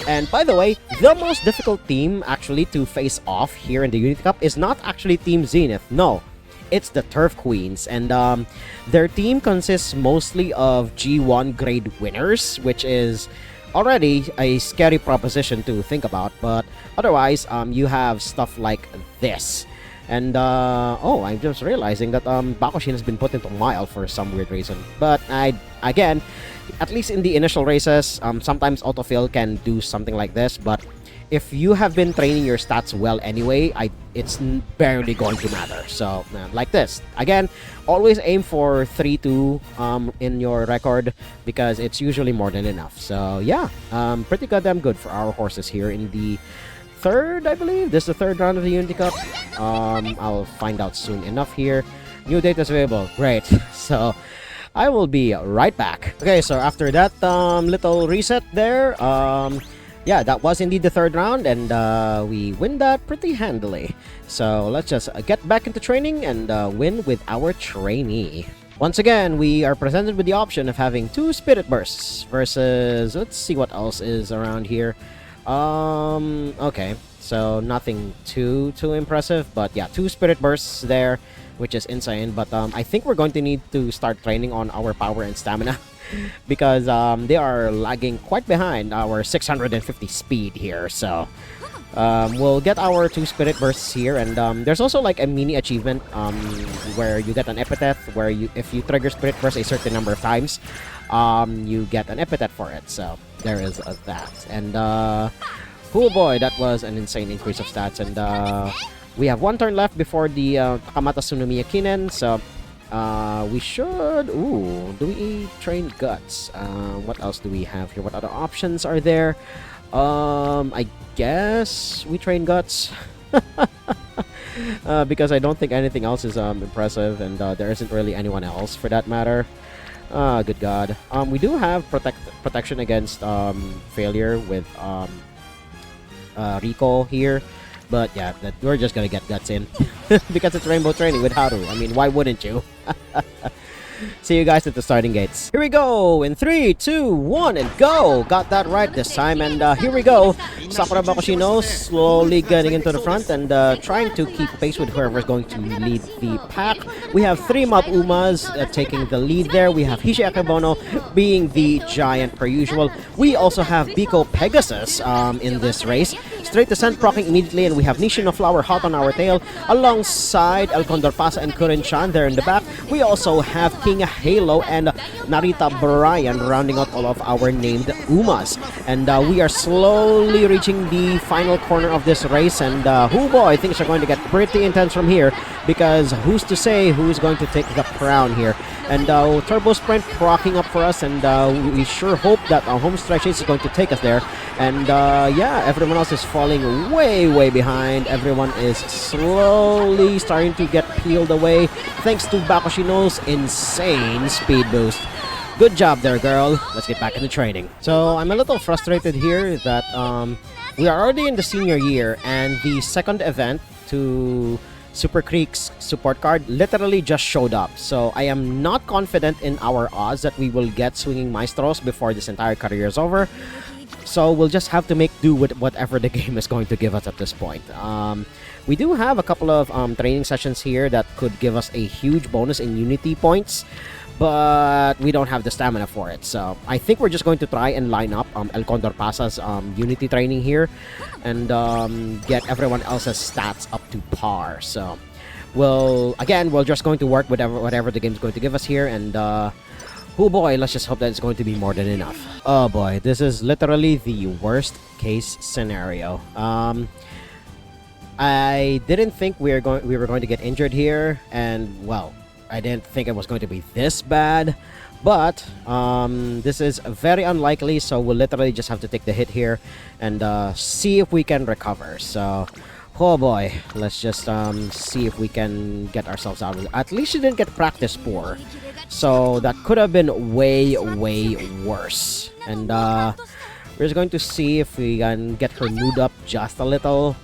and by the way, the most difficult team actually to face off here in the Unity Cup is not actually Team Zenith. No, it's the Turf Queens, and their team consists mostly of G1 grade winners, which is already a scary proposition to think about. But otherwise, you have stuff like this. And oh, I'm just realizing that Bakushin has been put into mild for some weird reason. But again, at least in the initial races, sometimes autofill can do something like this. But if you have been training your stats well anyway, it's barely going to matter. So like this, again, always aim for 3-2 in your record, because it's usually more than enough. So yeah, pretty goddamn good for our horses here in the third, I believe. This is the third round of the Unity Cup. I'll find out soon enough here. New data is available. Great. So I will be right back. Okay, so after that little reset there, yeah, that was indeed the third round, and we win that pretty handily. So let's just get back into training and win with our trainee. Once again, we are presented with the option of having 2 Spirit Bursts versus, let's see what else is around here. Okay, so nothing too impressive, but yeah, 2 Spirit Bursts there, which is insane. But I think we're going to need to start training on our power and stamina because they are lagging quite behind our 650 speed here. So we'll get our 2 Spirit Bursts here, and there's also like a mini achievement where you get an epithet, where if you trigger Spirit Burst a certain number of times, you get an epithet for it. So there is that. And oh boy, that was an insane increase of stats. And we have 1 turn left before the Takamata Tsunomiya Kinen. So we should... Ooh, do we train Guts? What else do we have here? What other options are there? I guess we train Guts. Because I don't think anything else is impressive, and there isn't really anyone else for that matter. Good God. We do have protection against failure with Rico here. But yeah, we're just gonna get Guts in. Because it's Rainbow Training with Haru. I mean, why wouldn't you? See you guys at the starting gates. Here we go in 3, 2, 1, and go! Got that right this time, and here we go. Sakura Bakushino slowly getting into the front and trying to keep pace with whoever is going to lead the pack. We have 3 Mob Umas taking the lead there. We have Hishi Akebono being the giant per usual. We also have Biko Pegasus in this race. Straight Descent proccing immediately, and we have Nishino Flower hot on our tail alongside El Condor Pasa and Kurin-chan there in the back. We also have King Halo and Narita Brian rounding out all of our named Umas. And we are slowly reaching the final corner of this race, and oh boy, things are going to get pretty intense from here, because who's to say who's going to take the crown here. And Turbo Sprint proccing up for us, and we sure hope that Home Stretch is going to take us there. And yeah, everyone else is falling way behind. Everyone is slowly starting to get peeled away thanks to Bakushino's insane speed boost. Good job there, girl. Let's get back into training. So I'm a little frustrated here that we are already in the senior year, and the second event to Super Creek's support card literally just showed up. So I am not confident in our odds that we will get Swinging Maestros before this entire career is over. So we'll just have to make do with whatever the game is going to give us at this point. We do have a couple of training sessions here that could give us a huge bonus in Unity points, but we don't have the stamina for it. So I think we're just going to try and line up El Condor Pasa's Unity training here and get everyone else's stats up to par. So we're just going to work with whatever the game's going to give us here, and oh boy, let's just hope that it's going to be more than enough. Oh boy, this is literally the worst case scenario. I didn't think we were going to get injured here, and well, I didn't think it was going to be this bad, but this is very unlikely, so we'll literally just have to take the hit here and see if we can recover. So oh boy, let's just see if we can get ourselves out of it. At least she didn't get practice poor, so that could have been way worse. And we're just going to see if we can get her mood up just a little.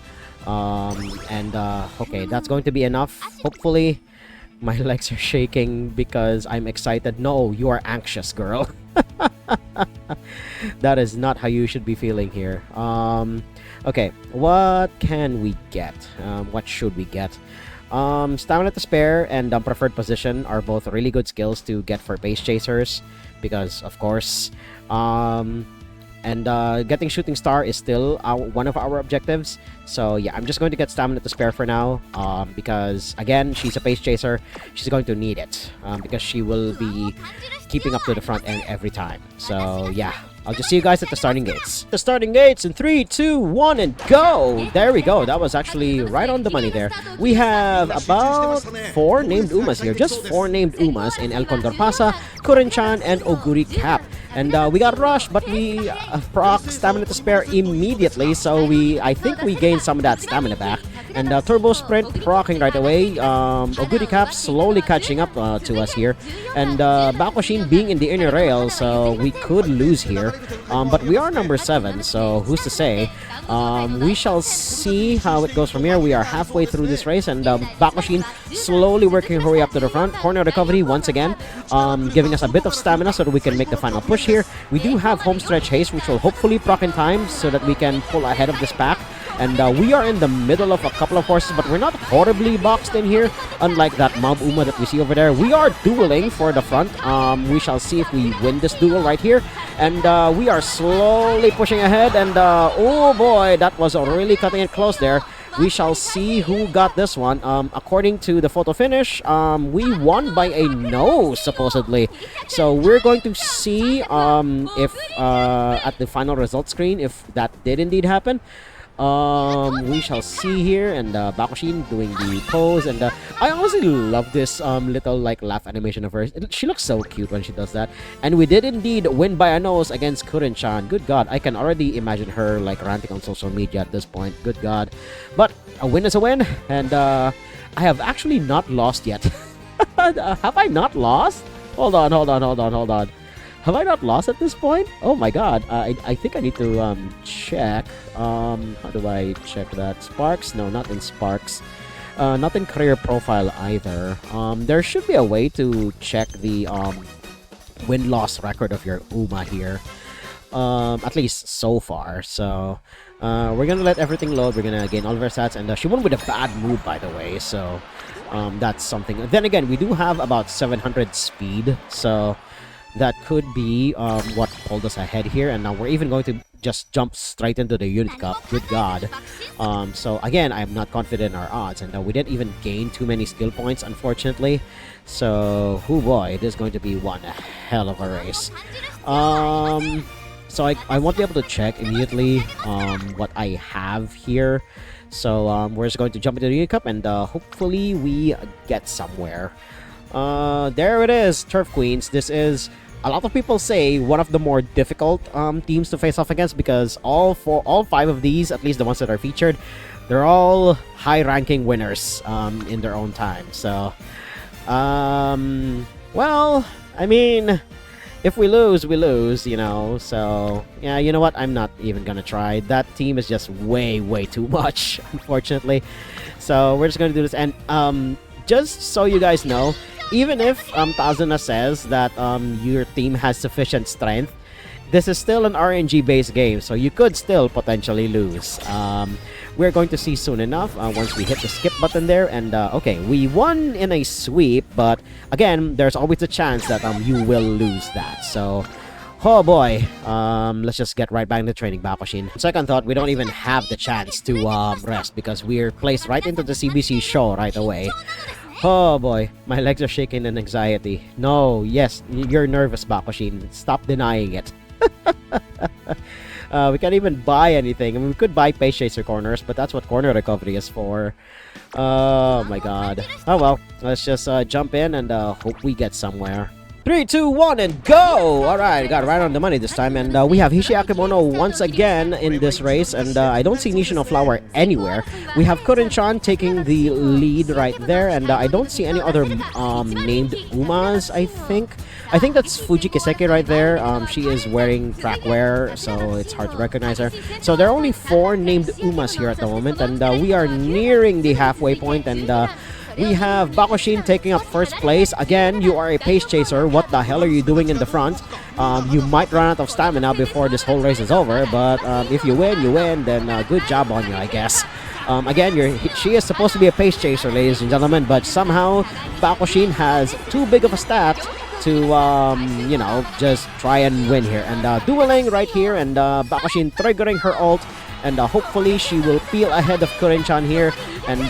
Okay, that's going to be enough, hopefully. My legs are shaking because I'm excited. No, you are anxious, girl. That is not how you should be feeling here. Okay, what can we get? What should we get? Stamina to Spare and Preferred Position are both really good skills to get for base chasers, because of course And getting Shooting Star is still one of our objectives. So yeah, I'm just going to get Stamina to spare for now, because again, she's a pace chaser. She's going to need it, because she will be keeping up to the front end every time. So yeah, I'll just see you guys at the starting gates. The starting gates in 3, 2, 1, and go! There we go. That was actually right on the money there. We have about 4 named Umas here. Just 4 named Umas in El Condor Pasa, Kuren-chan, and Oguri Cap. And we got rushed, but we proc Stamina to spare immediately. So I think we gained some of that stamina back. And Turbo Sprint proccing right away. Oguri Cap slowly catching up to us here. And BAKUSHIN being in the inner rail, so we could lose here. But we are number 7, so who's to say? We shall see how it goes from here. We are halfway through this race, and BAKUSHIN slowly working her way up to the front. Corner recovery once again, giving us a bit of stamina so that we can make the final push here. We do have homestretch haste, which will hopefully proc in time so that we can pull ahead of this pack. And we are in the middle of a couple of horses, but we're not horribly boxed in here, unlike that Mob Uma that we see over there. We are dueling for the front. We shall see if we win this duel right here. And we are slowly pushing ahead, and oh boy, that was really cutting it close there. We shall see who got this one. According to the photo finish, we won by a no, supposedly. So we're going to see if at the final result screen if that did indeed happen. We shall see here, and BAKUSHIN doing the pose, and I honestly love this little like laugh animation of hers. She looks so cute when she does that. And we did indeed win by a nose against Kuren-chan. Good God, I can already imagine her like ranting on social media at this point. Good God, but a win is a win, and I have actually not lost yet. Have I not lost? Hold on. Have I not lost at this point? Oh my God, I think I need to check. How do I check that? Sparks? No, not in Sparks. Not in career profile either. There should be a way to check the win-loss record of your Uma here. At least so far. So we're gonna let everything load. We're gonna gain all of our stats, and she won with a bad move, by the way. So that's something. Then again, we do have about 700 speed, so that could be what pulled us ahead here. And now we're even going to just jump straight into the Unit Cup. Good God. So again, I'm not confident in our odds, and we didn't even gain too many skill points, unfortunately. So, oh boy, this is going to be one hell of a race. So I won't be able to check immediately what I have here. So we're just going to jump into the Unit Cup, and hopefully we get somewhere. There it is, Turf Queens. This is, a lot of people say, one of the more difficult teams to face off against, because all 5 of these, at least the ones that are featured, they're all high-ranking winners in their own time. So, well, I mean, if we lose, we lose, you know. So, yeah, you know what? I'm not even gonna try. That team is just way, way too much, unfortunately. So, we're just gonna do this. And just so you guys know, even if Tazuna says that your team has sufficient strength, this is still an RNG-based game, so you could still potentially lose. We're going to see soon enough once we hit the skip button there. And okay, we won in a sweep, but again, there's always a chance that you will lose that. So, oh boy, let's just get right back into training, BAKUSHIN. Second thought, we don't even have the chance to rest, because we're placed right into the CBC show right away. Oh boy, my legs are shaking in anxiety. No, yes, you're nervous, BAKUSHIN. Stop denying it. We can't even buy anything. I mean, we could buy Pace Chaser corners, but that's what corner recovery is for. Oh my God. Oh well, let's just jump in and hope we get somewhere. 3, 2, 1, and go! Alright, got right on the money this time. And we have Hishi Akimono once again in this race. And I don't see Nishino Flower anywhere. We have Kuren-chan taking the lead right there. And I don't see any other named Umas, I think. I think that's Fuji Kiseki right there. She is wearing track wear, so it's hard to recognize her. So there are only 4 named Umas here at the moment. And we are nearing the halfway point. And we have BAKUSHIN taking up first place. Again, you are a pace chaser. What the hell are you doing in the front? You might run out of stamina before this whole race is over, but if you win, you win. Then good job on you, I guess. Again, she is supposed to be a pace chaser, ladies and gentlemen, but somehow BAKUSHIN has too big of a stat to, you know, just try and win here. And dueling right here, and Bakushin triggering her ult, and hopefully she will peel ahead of Kurin-chan here and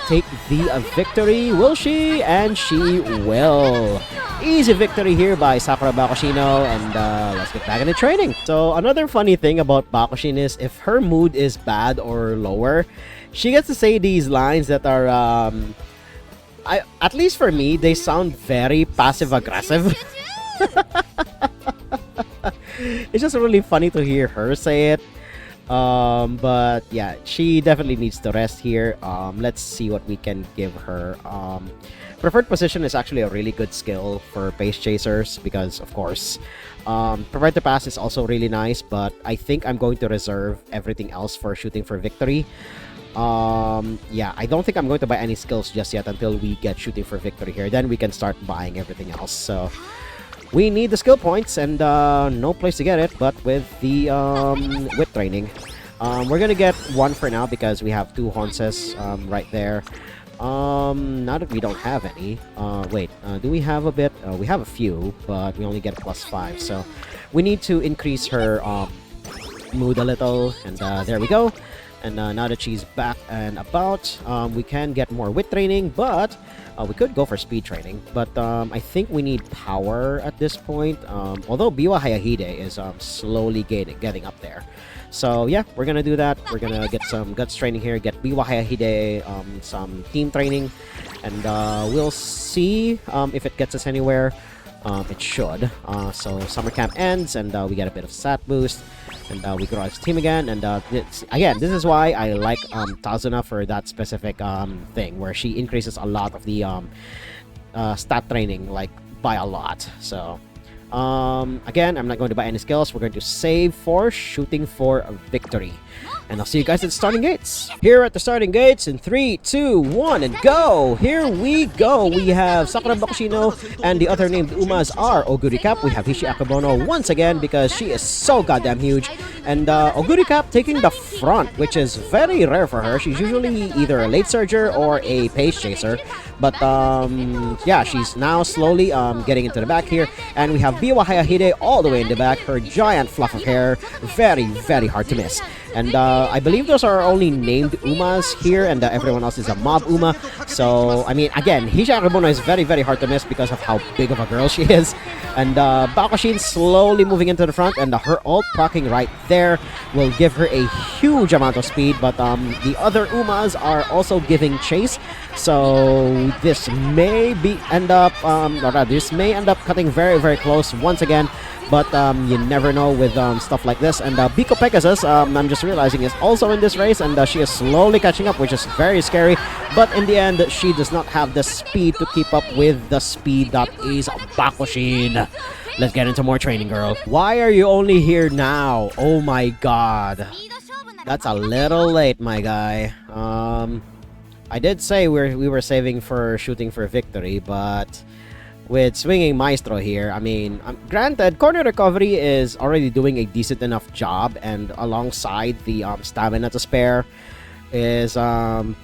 take the victory. Will she? And she will. Easy victory here by Sakura Bakushino, and let's get back into training. So another funny thing about Bakushin is if her mood is bad or lower, she gets to say these lines that are, at least for me, they sound very passive-aggressive. It's just really funny to hear her say it. But yeah, she definitely needs to rest here. Let's see what we can give her. Preferred position is actually a really good skill for pace chasers because, of course, prepared to pass is also really nice, but I think I'm going to reserve everything else for shooting for victory. Yeah, I don't think I'm going to buy any skills just yet until we get shooting for victory here. Then we can start buying everything else. So we need the skill points, and no place to get it but with the whip training. We're gonna get one for now because we have two Honses right there. Now that we don't have any, wait, do we have a bit? We have a few, but we only get +5, so we need to increase her mood a little, and there we go. And now that she's back and about, we can get more wit training, but we could go for speed training. But I think we need power at this point, although Biwa Hayahide is slowly getting up there. So yeah, we're gonna do that. We're gonna get some guts training here, get Biwa Hayahide, some team training, and we'll see if it gets us anywhere. It should. So summer camp ends, and we get a bit of stat boost, and we grow as a team again. And again, this is why I like Tazuna for that specific thing, where she increases a lot of the stat training, like by a lot. So again, I'm not going to buy any skills. We're going to save for shooting for a victory. And I'll see you guys at the starting gates. Here at the starting gates in 3, 2, 1, and go! Here we go! We have Sakura Bakushino, and the other named Umas are Oguri Cap. We have Hishi Akebono once again because she is so goddamn huge. And Oguri Cap taking the front, which is very rare for her. She's usually either a late surger or a pace chaser. But yeah, she's now slowly getting into the back here. And we have Biwa Hayahide all the way in the back. Her giant fluff of hair. Very, very hard to miss. And I believe those are only named Umas here, and everyone else is a mob Uma. So, I mean, again, Hisha Akebono is very, very hard to miss because of how big of a girl she is. And Bakushin slowly moving into the front, and her ult proccing right there will give her a huge amount of speed. But the other Umas are also giving chase. So this may end up cutting very, very close once again. But you never know with stuff like this. And Biko Pegasus, I'm just realizing, is also in this race, and she is slowly catching up, which is very scary. But in the end, she does not have the speed to keep up with the speed that is Bakushin. Let's get into more training, girl. Why are you only here now? Oh my god. That's a little late, my guy. I did say we were saving for shooting for victory, but with swinging Maestro here, I mean, granted, corner recovery is already doing a decent enough job, and alongside the stamina to spare is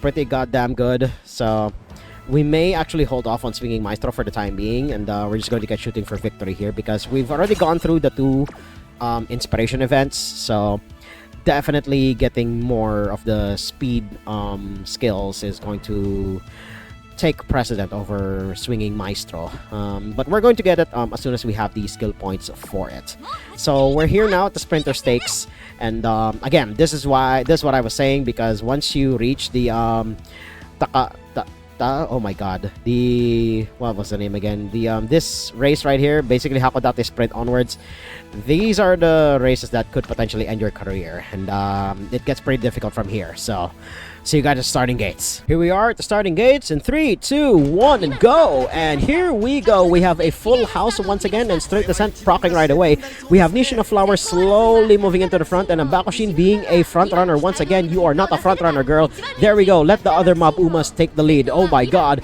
pretty goddamn good. So we may actually hold off on swinging Maestro for the time being, and we're just going to get shooting for victory here because we've already gone through the two inspiration events. So definitely getting more of the speed skills is going to take precedent over swinging Maestro, but we're going to get it as soon as we have the skill points for it. So we're here now at the Sprinter Stakes, and again, this is what I was saying, because once you reach the oh my god, what was the name again? This race right here, basically Hakodate Sprint onwards, these are the races that could potentially end your career, and it gets pretty difficult from here. So see you guys at starting gates. Here we are at the starting gates in 3, 2, 1, and go! And here we go. We have a full house once again, and straight descent proccing right away. We have Nishino Flower slowly moving into the front, and Bakushin being a front runner once again. You are not a front runner, girl. There we go. Let the other mob Umas take the lead. Oh my god.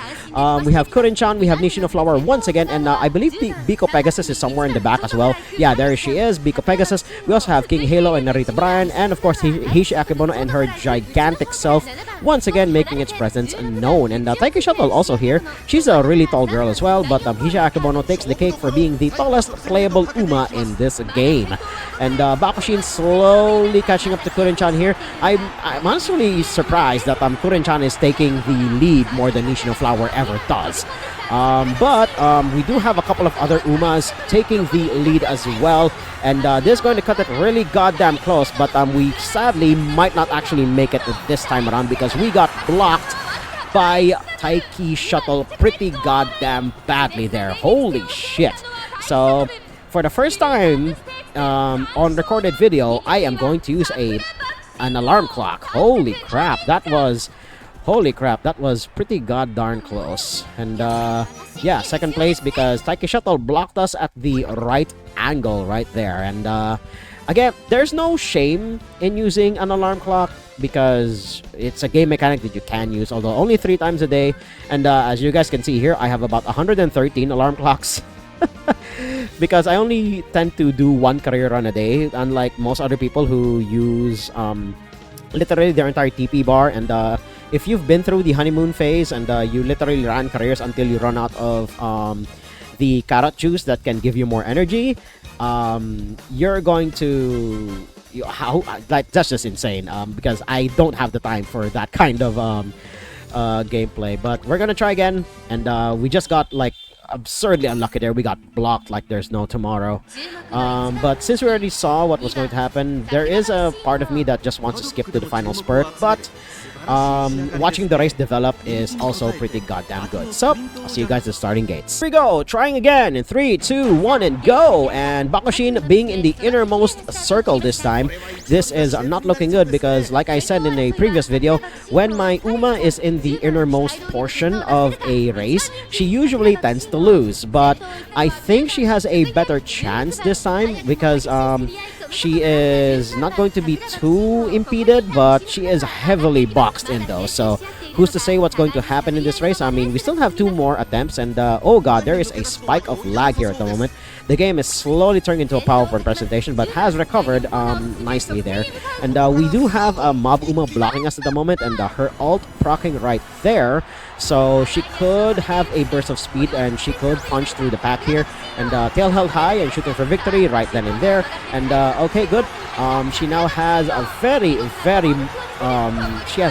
We have Kurin-chan, we have Nishino Flower once again, and I believe the Biko Pegasus is somewhere in the back as well. Yeah, there she is, Biko Pegasus. We also have King Halo and Narita Bryan, and of course Hishi Akebono and her gigantic self, once again making its presence known. And Taiki Shuttle also here. She's a really tall girl as well, but Hisha Akebono takes the cake for being the tallest playable Uma in this game. And Bakushin slowly catching up to Kuren-chan here. I'm honestly surprised that Kuren-chan is taking the lead more than Nishino Flower ever does. But we do have a couple of other Umas taking the lead as well, and this is going to cut it really goddamn close, but we sadly might not actually make it this time around because we got blocked by Taiki Shuttle pretty goddamn badly there. Holy shit. So for the first time on recorded video, I am going to use an alarm clock. Holy crap, that was pretty goddarn close. And yeah, second place because Taiki Shuttle blocked us at the right angle right there. And again, there's no shame in using an alarm clock because it's a game mechanic that you can use, although only 3 times a day. And as you guys can see here, I have about 113 alarm clocks. Because I only tend to do 1 career run a day, unlike most other people who use literally their entire TP bar. And if you've been through the honeymoon phase and you literally ran careers until you run out of the carrot juice that can give you more energy, you're going to that's just insane, because I don't have the time for that kind of gameplay. But we're gonna try again, and we just got like absurdly unlucky there. We got blocked like there's no tomorrow. But since we already saw what was going to happen, there is a part of me that just wants to skip to the final spurt, but watching the race develop is also pretty goddamn good. So I'll see you guys at the starting gates. Here we go, trying again in 3, 2, 1 and go. And Bakushin being in the innermost circle this time. This is not looking good because, like I said in a previous video, when my Uma is in the innermost portion of a race, she usually tends to lose. But I think she has a better chance this time because she is not going to be too impeded, but she is heavily boxed in though. So who's to say what's going to happen in this race? I mean, we still have 2 more attempts, and oh god, there is a spike of lag here at the moment. The game is slowly turning into a PowerPoint presentation, but has recovered nicely there. And we do have a Mob Uma blocking us at the moment, and her ult proccing right there. So she could have a burst of speed, and she could punch through the pack here. And tail held high and shooting for victory right then and there. And okay, good. She now has a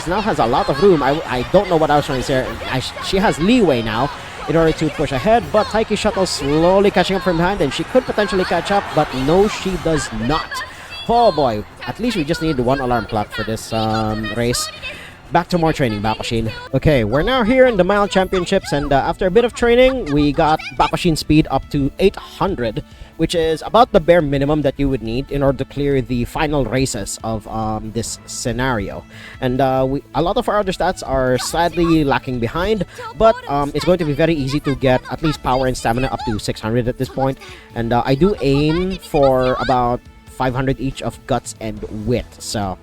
now has a lot of room. I don't know what I was trying to say. She has leeway now in order to push ahead, but Taiki Shuttle slowly catching up from behind, and she could potentially catch up, but no, she does not. Oh boy, at least we just need 1 alarm clock for this race. Back to more training, Bakushin. Okay, we're now here in the Mile Championships, and after a bit of training, we got Bakushin speed up to 800, which is about the bare minimum that you would need in order to clear the final races of this scenario. And a lot of our other stats are sadly lacking behind, but it's going to be very easy to get at least power and stamina up to 600 at this point. And I do aim for about 500 each of guts and wit, so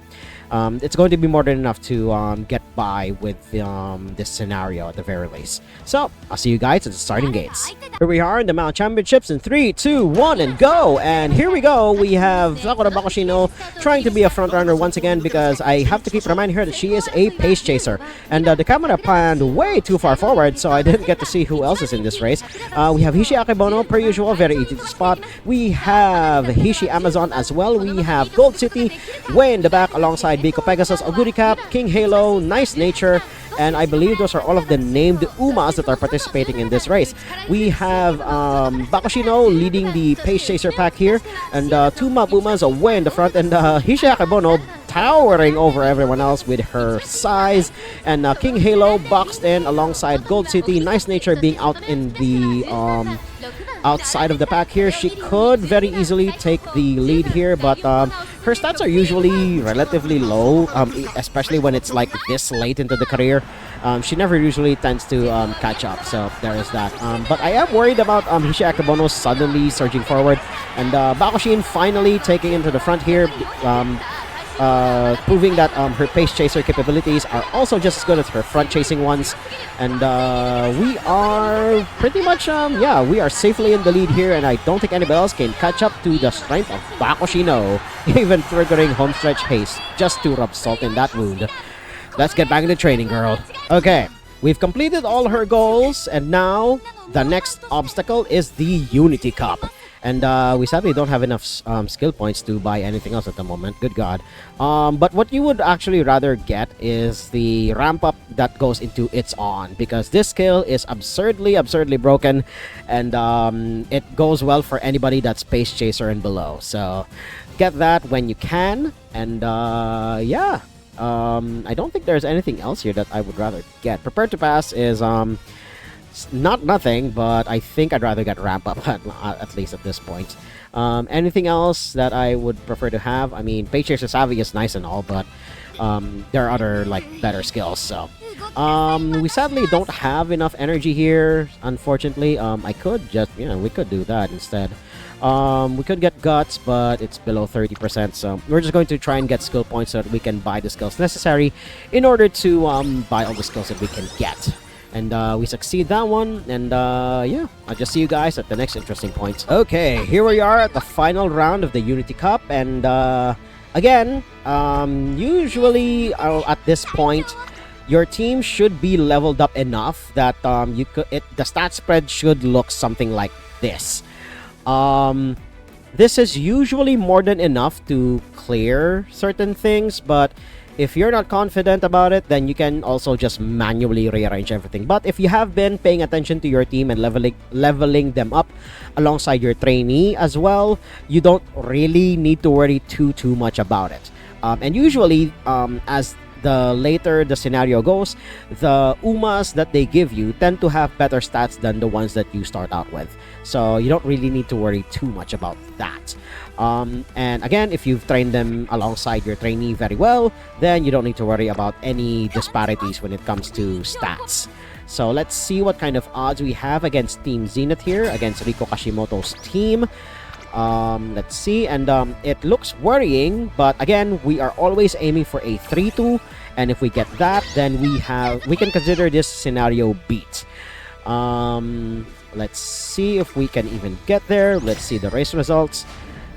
it's going to be more than enough to get by with this scenario at the very least. So I'll see you guys at the starting gates. Here we are in the Mount Championships in 3, 2, 1 and go. And here we go, we have Sakura Bakushino trying to be a front runner once again, because I have to keep reminding her that she is a pace chaser, and the camera panned way too far forward, so I didn't get to see who else is in this race. We have Hishi Akebono per usual, very easy to spot. We have Hishi Amazon as well. We have Gold City way in the back alongside Biko Pegasus, Oguri Cap, King Halo, Nice Nature, and I believe those are all of the named Umas that are participating in this race. We have Bakushino leading the Pace Chaser pack here, and 2 Mob Umas away in the front, and Hishi Akebono towering over everyone else with her size, and King Halo boxed in alongside Gold City, Nice Nature being out in the outside of the pack here. She could very easily take the lead here, but her stats are usually relatively low, especially when it's like this late into the career. She never usually tends to catch up, so there is that. But I am worried about Hishi Akebono suddenly surging forward, and Bakushin finally taking into the front here, proving that her pace chaser capabilities are also just as good as her front chasing ones. And we are pretty much yeah, we are safely in the lead here, and I don't think anybody else can catch up to the strength of Bakushino, even triggering home stretch haste just to rub salt in that wound. Let's get back into training, girl. Okay, we've completed all her goals, and now the next obstacle is the Unity Cup. And we sadly don't have enough skill points to buy anything else at the moment. Good God. But what you would actually rather get is the ramp up that goes into It's On, because this skill is absurdly broken, and it goes well for anybody that's Space Chaser and below. So get that when you can. And yeah. I don't think there's anything else here that I would rather get. Prepare to Pass is not nothing, but I think I'd rather get Ramp Up at least at this point. Anything else that I would prefer to have? I mean, Page Chaser Savvy is nice and all, but there are other like better skills. So we sadly don't have enough energy here, unfortunately. I could just, we could do that instead. We could get Guts, but it's below 30%, so we're just going to try and get skill points so that we can buy the skills necessary in order to buy all the skills that we can get. And we succeed that one, and yeah, I'll just see you guys at the next interesting point. Okay, here we are at the final round of the Unity Cup, and again, usually at this point, your team should be leveled up enough that the stat spread should look something like this. This is usually more than enough to clear certain things, but if you're not confident about it, then you can also just manually rearrange everything. But if you have been paying attention to your team and leveling them up alongside your trainee as well, you don't really need to worry too much about it. And usually, as the later the scenario goes, the Umas that they give you tend to have better stats than the ones that you start out with. So you don't really need to worry too much about that. And again, if you've trained them alongside your trainee very well, then you don't need to worry about any disparities when it comes to stats. So let's see what kind of odds we have against Team Zenith here, against Riko Kashimoto's team. Let's see, and it looks worrying, but again, we are always aiming for a 3-2, and if we get that, then we can consider this scenario beat. Let's see if we can even get there. Let's see the race results,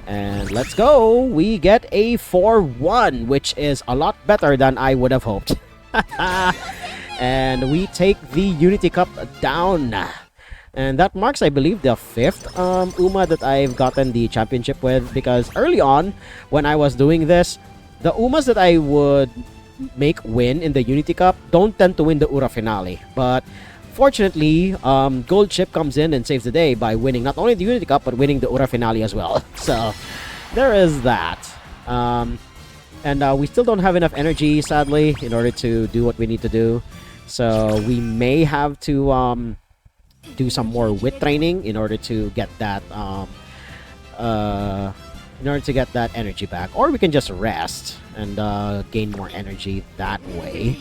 and let's go. We get a 4-1, which is a lot better than I would have hoped. And we take the Unity Cup down. And that marks, I believe, the 5th Uma that I've gotten the championship with, because early on, when I was doing this, the Umas that I would make win in the Unity Cup don't tend to win the Ura Finale. But fortunately, Gold Chip comes in and saves the day by winning not only the Unity Cup, but winning the Ura Finale as well. So, there is that. And we still don't have enough energy, sadly, in order to do what we need to do. So, we may have to do some more wit training in order to get that energy back, or we can just rest and gain more energy that way.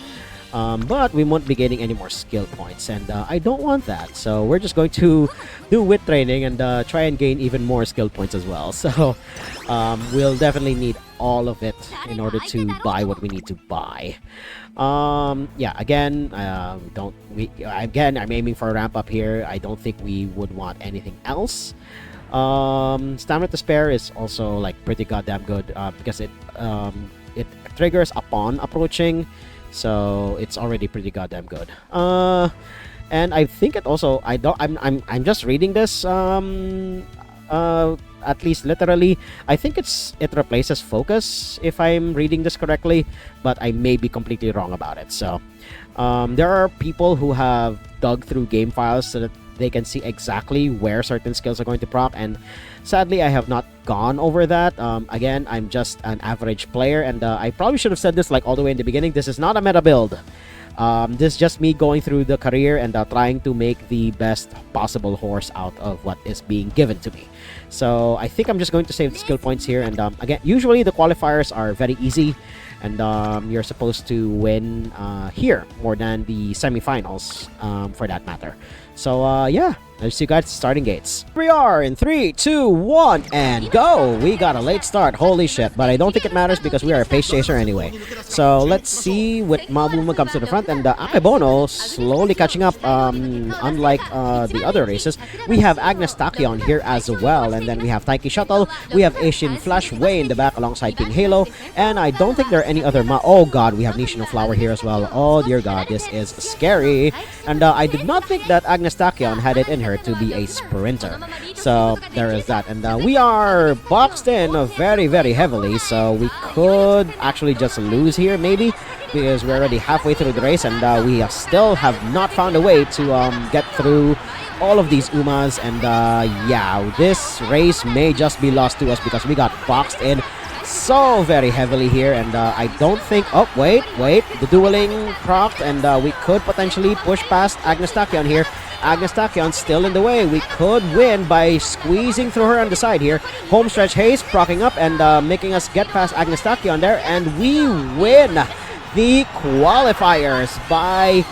But we won't be getting any more skill points, and I don't want that. So we're just going to do wit training and try and gain even more skill points as well. So we'll definitely need all of it in order to buy what we need to buy. Yeah, again, I'm aiming for a ramp up here. I don't think we would want anything else. Stamina to spare is also like pretty goddamn good because it triggers upon approaching, so it's already pretty goddamn good. And I think it also, I'm just reading this at least literally. I think it replaces focus, if I'm reading this correctly, but I may be completely wrong about it. So there are people who have dug through game files so that they can see exactly where certain skills are going to proc, and sadly I have not gone over that. Again, I'm just an average player, and I probably should have said this like all the way in the beginning. This is not a meta build. This is just me going through the career and trying to make the best possible horse out of what is being given to me. So I think I'm just going to save the skill points here, and again, usually the qualifiers are very easy, and you're supposed to win here more than the semifinals, for that matter. So yeah, I'll see you guys starting gates. Here we are in 3, 2, 1, and go! We got a late start, holy shit, but I don't think it matters because we are a pace chaser anyway. So let's see what Mabuma comes to the front, and Akebono slowly catching up. Unlike the other races, we have Agnes Tachyon here as well, and then we have Taiki Shuttle, we have Asian Flash way in the back alongside King Halo, and I don't think there are any other oh god, we have Nishino Flower here as well. Oh dear god, this is scary. And I did not think that Agnes Tachyon had it in her to be a sprinter. So there is that. And we are boxed in very, very heavily, so we could actually just lose here maybe, because we're already halfway through the race, and we still have not found a way to get through all of these Umas. And yeah, this race may just be lost to us because we got boxed in so very heavily here. And I don't think... Oh, wait, the dueling proc, and we could potentially push past Agnes Tachyon here. Agnes Tachyon still in the way. We could win by squeezing through her on the side here. Homestretch Haze procking up and making us get past Agnes Tachyon there, and we win the qualifiers by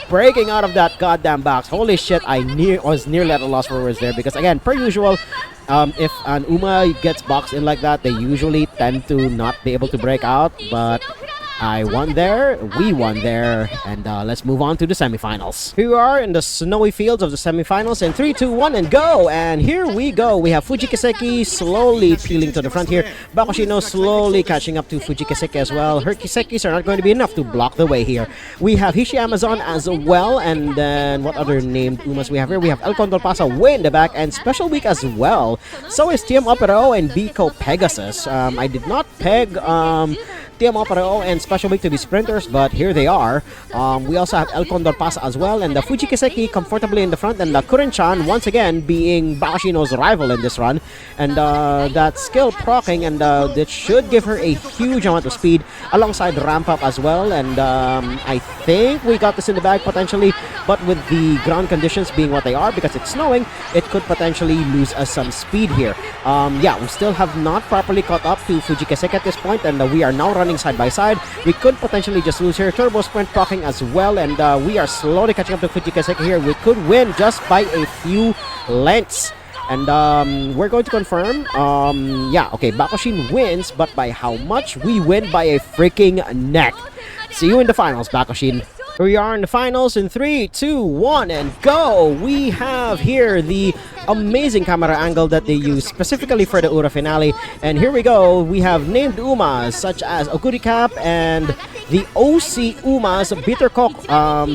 breaking out of that goddamn box. Holy shit, I was nearly at a loss for words there, because again, per usual, if an Uma gets boxed in like that, they usually tend to not be able to break out, but I won there, we won there, and let's move on to the semifinals. Here we are in the snowy fields of the semifinals in 3, 2, 1, and go! And here we go. We have Fuji Kiseki slowly peeling to the front here. Bakushino slowly catching up to Fuji Kiseki as well. Her Kisekis are not going to be enough to block the way here. We have Hishi Amazon as well, and then what other named Umas we have here? We have El Condor Pasa way in the back, and Special Week as well. So is TM Opero and Biko Pegasus. I did not peg TM Opero and Special Week to be sprinters, but here they are. We also have El Condor Pasa as well, and the Fuji Kiseki comfortably in the front, and the Kuren-chan once again being Bakushino's rival in this run. And that skill procking, and that should give her a huge amount of speed alongside Ramp Up as well. And I think we got this in the bag potentially, but with the ground conditions being what they are, because it's snowing, it could potentially lose us some speed here. Yeah, we still have not properly caught up to Fuji Kiseki at this point, and we are now running side by side. We could potentially just lose here. Turbo Sprint procking as well, and we are slowly catching up to Fuji Kiseki here. We could win just by a few lengths. And we're going to confirm. Yeah, okay, Bakushin wins, but by how much? We win by a freaking neck. See you in the finals, Bakushin. Here we are in the finals in 3, 2, 1, and go! We have here the amazing camera angle that they use specifically for the Ura finale. And here we go. We have named Umas such as Okuri Cap and the OC Umas,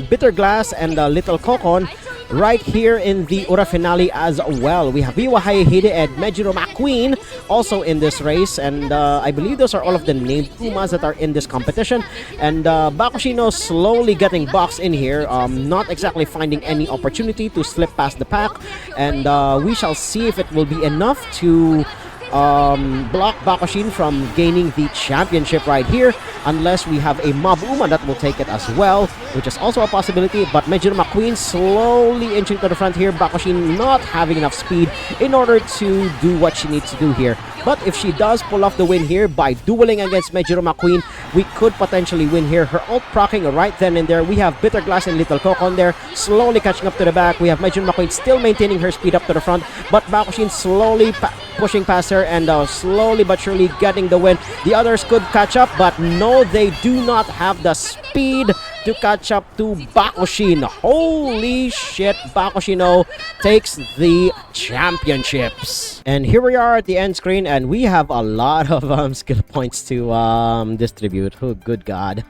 Bitter Glass, and Little Kokon right here in the Ura finale as well. We have Biwahai Hide and Mejiro McQueen also in this race, and I believe those are all of the named Umas that are in this competition. And Bakushino slowly getting boxed in here, not exactly finding any opportunity to slip past the pack, and we shall see if it will be enough to block Bakushin from gaining the championship right here, unless we have a Mob Uma that will take it as well, which is also a possibility. But Mejiro McQueen slowly inching to the front here. Bakushin not having enough speed in order to do what she needs to do here. But if she does pull off the win here by dueling against Mejiro McQueen, we could potentially win here. Her ult procking right then and there. We have Bitter Glass and Little Kokon there, slowly catching up to the back. We have Mejiro McQueen still maintaining her speed up to the front, but Bakushin slowly pushing past her and slowly but surely getting the win. The others could catch up, but no, they do not have the speed to catch up to Bakushin. Holy shit, Bakushino takes the championships. And here we are at the end screen, and we have a lot of skill points to distribute. Oh, good god.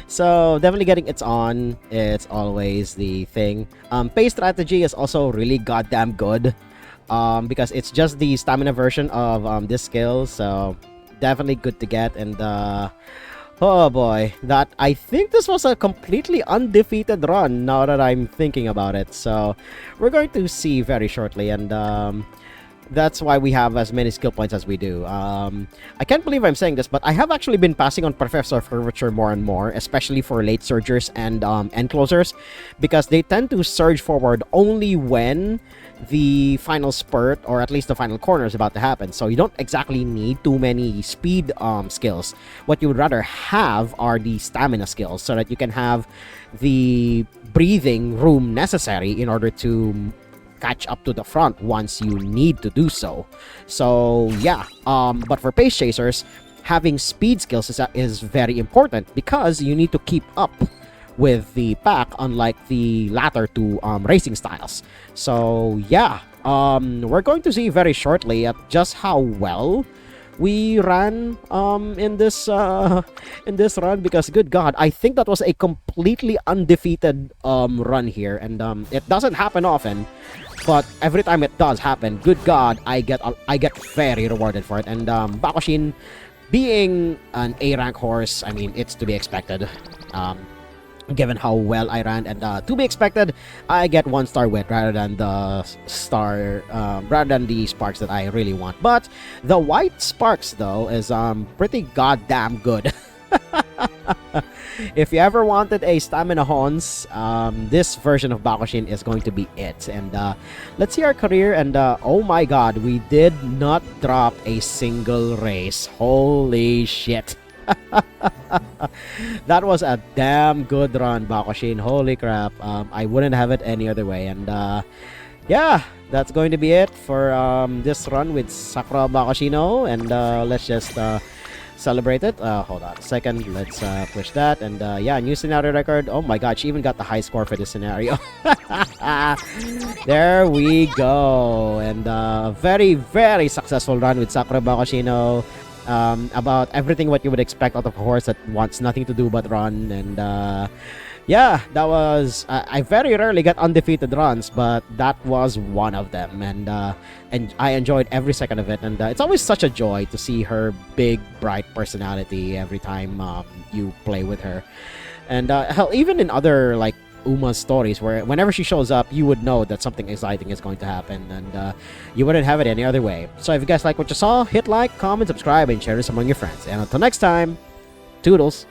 So definitely getting it's on. It's always the thing. Pace strategy is also really goddamn good, because it's just the stamina version of this skill, so definitely good to get. And oh boy, that I think this was a completely undefeated run now that I'm thinking about it. So we're going to see very shortly. And That's why we have as many skill points as we do. I can't believe I'm saying this, but I have actually been passing on Professor Curvature more and more, especially for late surgers and end closers, because they tend to surge forward only when the final spurt, or at least the final corner, is about to happen. So you don't exactly need too many speed skills. What you would rather have are the stamina skills, so that you can have the breathing room necessary in order to catch up to the front once you need to do so. So yeah, but for pace chasers, having speed skills is very important, because you need to keep up with the pack, unlike the latter two racing styles. So yeah, we're going to see very shortly at just how well we ran in this run, because good god, I think that was a completely undefeated run here, and it doesn't happen often, but every time it does happen, good god, I get very rewarded for it. And Bakushin, being an A rank horse, I mean, it's to be expected, given how well I ran, and to be expected, I get 1-star wit rather than the sparks that I really want. But the white sparks though is pretty goddamn good. If you ever wanted a stamina Hons, this version of Bakushin is going to be it. And let's see our career, and oh my god, we did not drop a single race. Holy shit. That was a damn good run, Bakushin. Holy crap. I wouldn't have it any other way. And yeah, that's going to be it for this run with Sakura Bakushino. And let's just celebrate it. Hold on a second. Let's push that. And yeah, new scenario record. Oh my god, she even got the high score for this scenario. There we go. And very, very successful run with Sakura Bakushino. About everything what you would expect out of a horse that wants nothing to do but run. And yeah, that was I very rarely get undefeated runs, but that was one of them. And I enjoyed every second of it. And it's always such a joy to see her big, bright personality every time you play with her. And hell, even in other like Uma's stories, where whenever she shows up, you would know that something exciting is going to happen, and you wouldn't have it any other way. So if you guys like what you saw, hit like, comment, subscribe, and share this among your friends. And until next time, toodles!